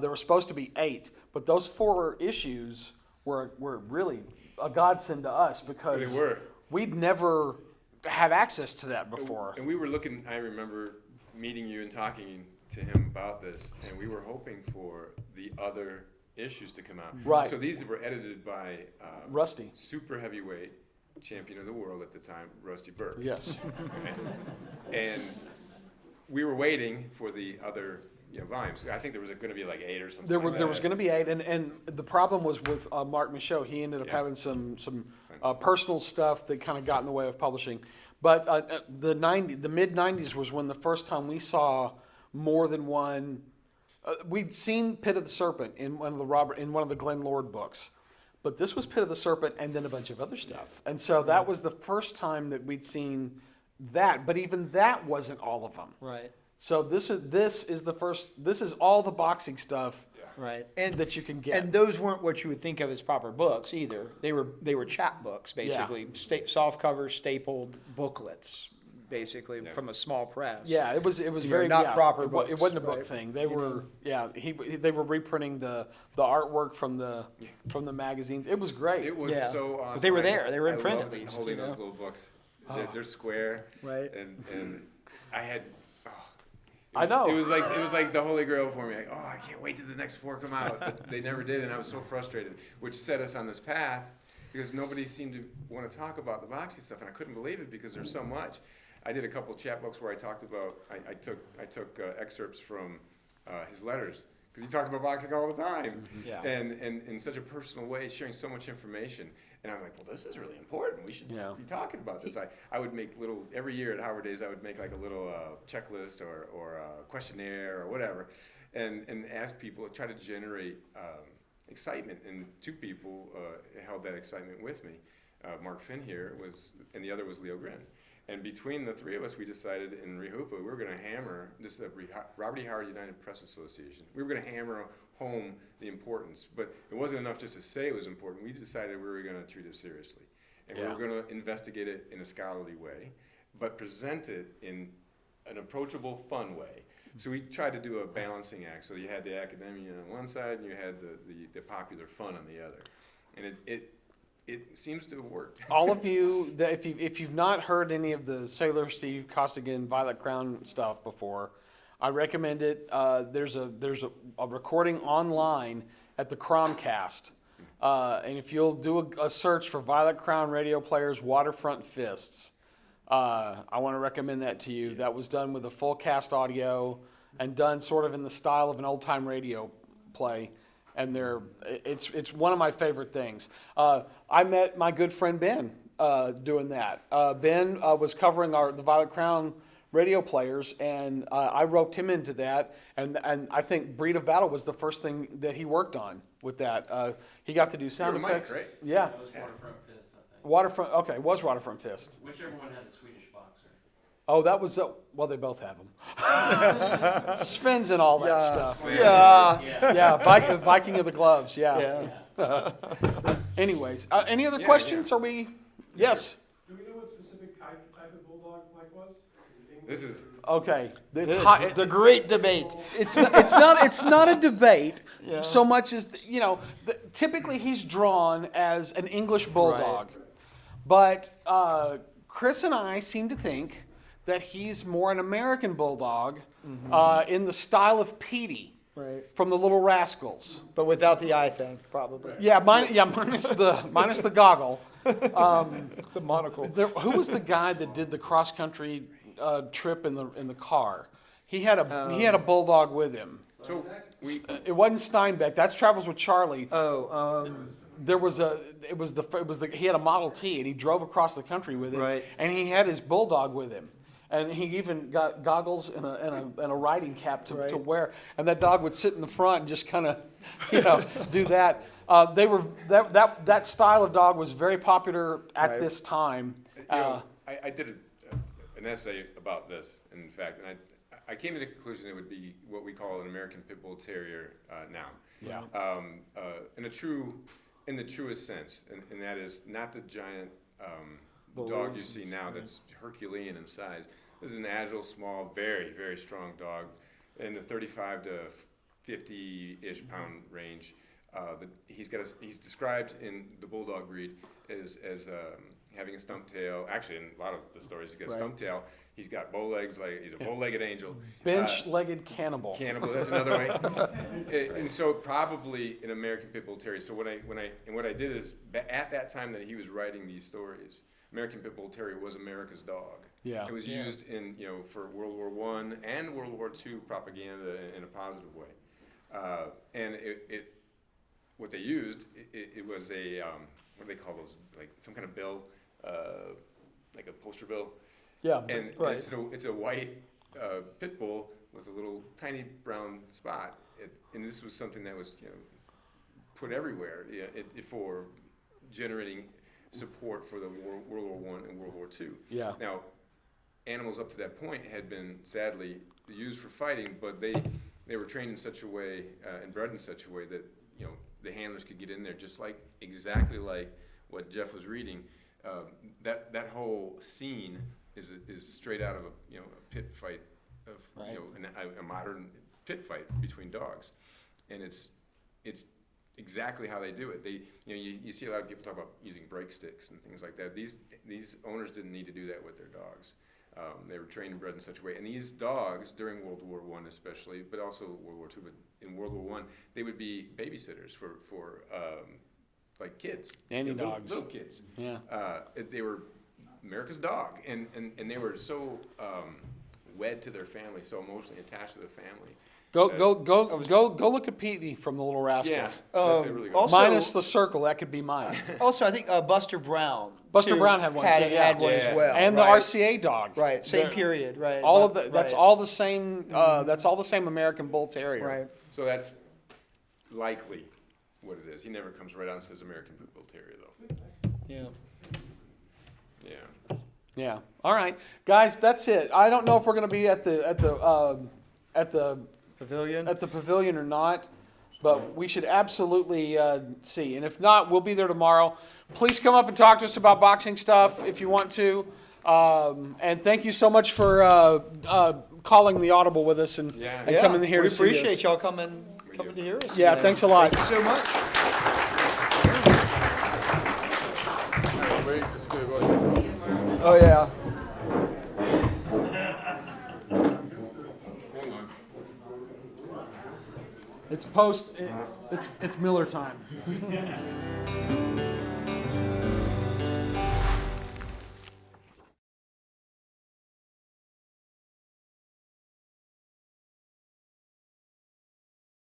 [SPEAKER 1] There were supposed to be 8, but those 4 issues were really a godsend to us because
[SPEAKER 2] They were.
[SPEAKER 1] we'd never had access to that before.
[SPEAKER 2] And we were looking, I remember meeting you and talking to him about this, and we were hoping for the other issues to come out.
[SPEAKER 1] Right.
[SPEAKER 2] So these were edited by
[SPEAKER 1] Rusty.
[SPEAKER 2] super heavyweight champion of the world at the time, Rusty Burke.
[SPEAKER 1] Yes.
[SPEAKER 2] And we were waiting for the other volumes. I think there was going to be like 8 or something.
[SPEAKER 1] There
[SPEAKER 2] like
[SPEAKER 1] was going to be 8, and the problem was with Mark Michaud. He ended up
[SPEAKER 2] Yeah.
[SPEAKER 1] having some personal stuff that kind of got in the way of publishing. But the mid '90s was when the first time we saw more than one. We'd seen Pit of the Serpent in one of the Glenn Lord books, but this was Pit of the Serpent and then a bunch of other stuff. And so that was the first time that we'd seen that. But even that wasn't all of them.
[SPEAKER 3] Right.
[SPEAKER 1] So this is the first. This is all the boxing stuff
[SPEAKER 3] Right.
[SPEAKER 1] that you can get.
[SPEAKER 5] And those weren't what you would think of as proper books either. They were chap books, basically. Soft cover, stapled booklets, basically, from a small press.
[SPEAKER 1] Yeah, it was very
[SPEAKER 5] not proper
[SPEAKER 1] It
[SPEAKER 5] books,
[SPEAKER 1] wasn't a book
[SPEAKER 5] right?
[SPEAKER 1] thing. They were they were reprinting the artwork from the magazines. It was great.
[SPEAKER 2] It was
[SPEAKER 5] Yeah.
[SPEAKER 2] so awesome.
[SPEAKER 5] But they were there. They were in
[SPEAKER 2] I
[SPEAKER 5] print
[SPEAKER 2] loved
[SPEAKER 5] at least,
[SPEAKER 2] holding
[SPEAKER 5] you know?
[SPEAKER 2] those little books. They're square.
[SPEAKER 5] Right.
[SPEAKER 2] And I had.
[SPEAKER 1] I know.
[SPEAKER 2] It was like the holy grail for me. Like, I can't wait till the next 4 come out. But they never did, and I was so frustrated, which set us on this path because nobody seemed to want to talk about the boxing stuff, and I couldn't believe it because there's so much. I did a couple of chapbooks where I talked about. I took excerpts from his letters because he talked about boxing all the time,
[SPEAKER 5] Yeah.
[SPEAKER 2] and in such a personal way, sharing so much information. And I'm like, well, this is really important. We should be talking about this. I would make every year at Howard Days, I would make like a little checklist or a questionnaire or whatever, and ask people, try to generate excitement. And 2 people held that excitement with me. Mark Finn here and the other was Leo Grin. And between the 3 of us, we decided in Rehoboth, we were going to hammer, this is the Robert E. Howard United Press Association, we were going to hammer home the importance. But it wasn't enough just to say it was important. We decided we were going to treat it seriously. And we were going to investigate it in a scholarly way, but present it in an approachable, fun way. So we tried to do a balancing act. So you had the academia on one side, and you had the popular fun on the other. And it seems to have worked.
[SPEAKER 1] All of you, if you've not heard any of the Sailor Steve Costigan Violet Crown stuff before, I recommend it. There's a recording online at the Cromcast, and if you'll do a search for Violet Crown radio players Waterfront Fists, I want to recommend that to you. That was done with a full cast audio and done sort of in the style of an old time radio play. And it's one of my favorite things. I met my good friend Ben doing that. Ben was covering the Violet Crown radio players, and I roped him into that. And I think Breed of Battle was the first thing that he worked on with that. He got to do sound
[SPEAKER 2] You're
[SPEAKER 1] effects.
[SPEAKER 2] Mike, right?
[SPEAKER 1] Yeah,
[SPEAKER 10] It was Waterfront Fist, I think.
[SPEAKER 1] Waterfront. Okay, it was Waterfront Fist.
[SPEAKER 10] Whichever one had the Swedish boxer.
[SPEAKER 1] Oh, that was well. They both have them. Sven's and all that stuff.
[SPEAKER 5] Yeah.
[SPEAKER 1] Yeah, Viking of the gloves. Yeah.
[SPEAKER 5] Yeah.
[SPEAKER 1] Anyways, any other
[SPEAKER 2] Yeah,
[SPEAKER 1] questions? Are we? Yes.
[SPEAKER 7] Do we know what specific type of bulldog Mike was?
[SPEAKER 2] This is
[SPEAKER 1] Okay. It's hot.
[SPEAKER 5] The great debate.
[SPEAKER 1] It's not a debate so much as typically he's drawn as an English bulldog, but Chris and I seem to think that he's more an American bulldog in the style of Petey
[SPEAKER 5] Right.
[SPEAKER 1] from the Little Rascals.
[SPEAKER 5] But without the eye thing, probably.
[SPEAKER 1] Yeah, minus the goggle.
[SPEAKER 5] The monocle.
[SPEAKER 1] Who was the guy that did the cross country trip in the car? He had a bulldog with him.
[SPEAKER 2] so we.
[SPEAKER 1] It wasn't Steinbeck. That's Travels with Charlie.
[SPEAKER 5] Oh,
[SPEAKER 1] He had a Model T and he drove across the country with it.
[SPEAKER 5] Right.
[SPEAKER 1] And he had his bulldog with him. And he even got goggles and a riding cap to wear. And that dog would sit in the front and just kind of, do that. That style of dog was very popular at this time.
[SPEAKER 2] I did an essay about this, in fact, and I came to the conclusion it would be what we call an American Pit Bull Terrier now.
[SPEAKER 1] Yeah.
[SPEAKER 2] In the truest sense, and that is not the giant dog you see now that's Herculean in size. This is an agile, small, very, very strong dog in the 35 to 50-ish pound range. He's described in the bulldog breed as having a stump tail. Actually, in a lot of the stories, he's got a
[SPEAKER 1] Right.
[SPEAKER 2] stump tail. He's got bow legs, like he's a bow-legged angel.
[SPEAKER 1] Bench-legged cannibal.
[SPEAKER 2] Cannibal, that's another way. And so probably an American Pit Bull Terrier. So what I did is, at that time that he was writing these stories, American Pit Bull Terrier was America's dog.
[SPEAKER 1] Yeah.
[SPEAKER 2] It was used in, for World War I and World War II propaganda in a positive way. And what they used, it was a, what do they call those? Like some kind of bill, like a poster bill.
[SPEAKER 1] Yeah.
[SPEAKER 2] And
[SPEAKER 5] Right.
[SPEAKER 2] it's a white pit bull with a little tiny brown spot. And this was something that was put everywhere for generating support for the World War I and World War II.
[SPEAKER 1] Yeah.
[SPEAKER 2] Now, animals up to that point had been sadly used for fighting, but they were trained in such a way and bred in such a way that the handlers could get in there exactly like what Jeff was reading. That whole scene is straight out of a pit fight of
[SPEAKER 1] Right.
[SPEAKER 2] a modern pit fight between dogs, and it's exactly how they do it. They you see a lot of people talk about using brake sticks and things like that. These owners didn't need to do that with their dogs. They were trained and bred in such a way. And these dogs, during World War I especially, but also World War II, but in World War I, they would be babysitters for like kids.
[SPEAKER 1] Nanny dogs.
[SPEAKER 2] Little kids.
[SPEAKER 1] Yeah.
[SPEAKER 2] They were America's dog, and they were so wed to their family, so emotionally attached to their family.
[SPEAKER 1] Go look at Petey from the Little Rascals.
[SPEAKER 2] Yeah, that's a really good.
[SPEAKER 5] also-
[SPEAKER 1] Minus the circle, that could be mine.
[SPEAKER 5] Also, I think Buster Brown.
[SPEAKER 1] Buster
[SPEAKER 5] too,
[SPEAKER 1] Brown had one too, yeah.
[SPEAKER 5] Had one
[SPEAKER 2] Yeah.
[SPEAKER 5] as well.
[SPEAKER 1] And the
[SPEAKER 5] right?
[SPEAKER 1] RCA dog.
[SPEAKER 5] Right, same
[SPEAKER 1] The-
[SPEAKER 5] period, right.
[SPEAKER 1] All of the, that's
[SPEAKER 5] right.
[SPEAKER 1] all the same. That's all the same American Bull Terrier.
[SPEAKER 5] Right.
[SPEAKER 2] So that's likely what it is. He never comes right out and says American Pit Bull Terrier, though.
[SPEAKER 5] Yeah.
[SPEAKER 2] Yeah.
[SPEAKER 1] Yeah. All right, guys, that's it. I don't know if we're going to be at the pavilion or not, but we should absolutely see. And if not, we'll be there tomorrow. Please come up and talk to us about boxing stuff if you want to. And thank you so much for calling the Audible with us and coming here
[SPEAKER 5] we
[SPEAKER 1] to see us.
[SPEAKER 5] appreciate y'all coming to hear us.
[SPEAKER 1] Yeah, thanks a lot.
[SPEAKER 5] Thank you so much. Oh yeah.
[SPEAKER 1] It's Miller time.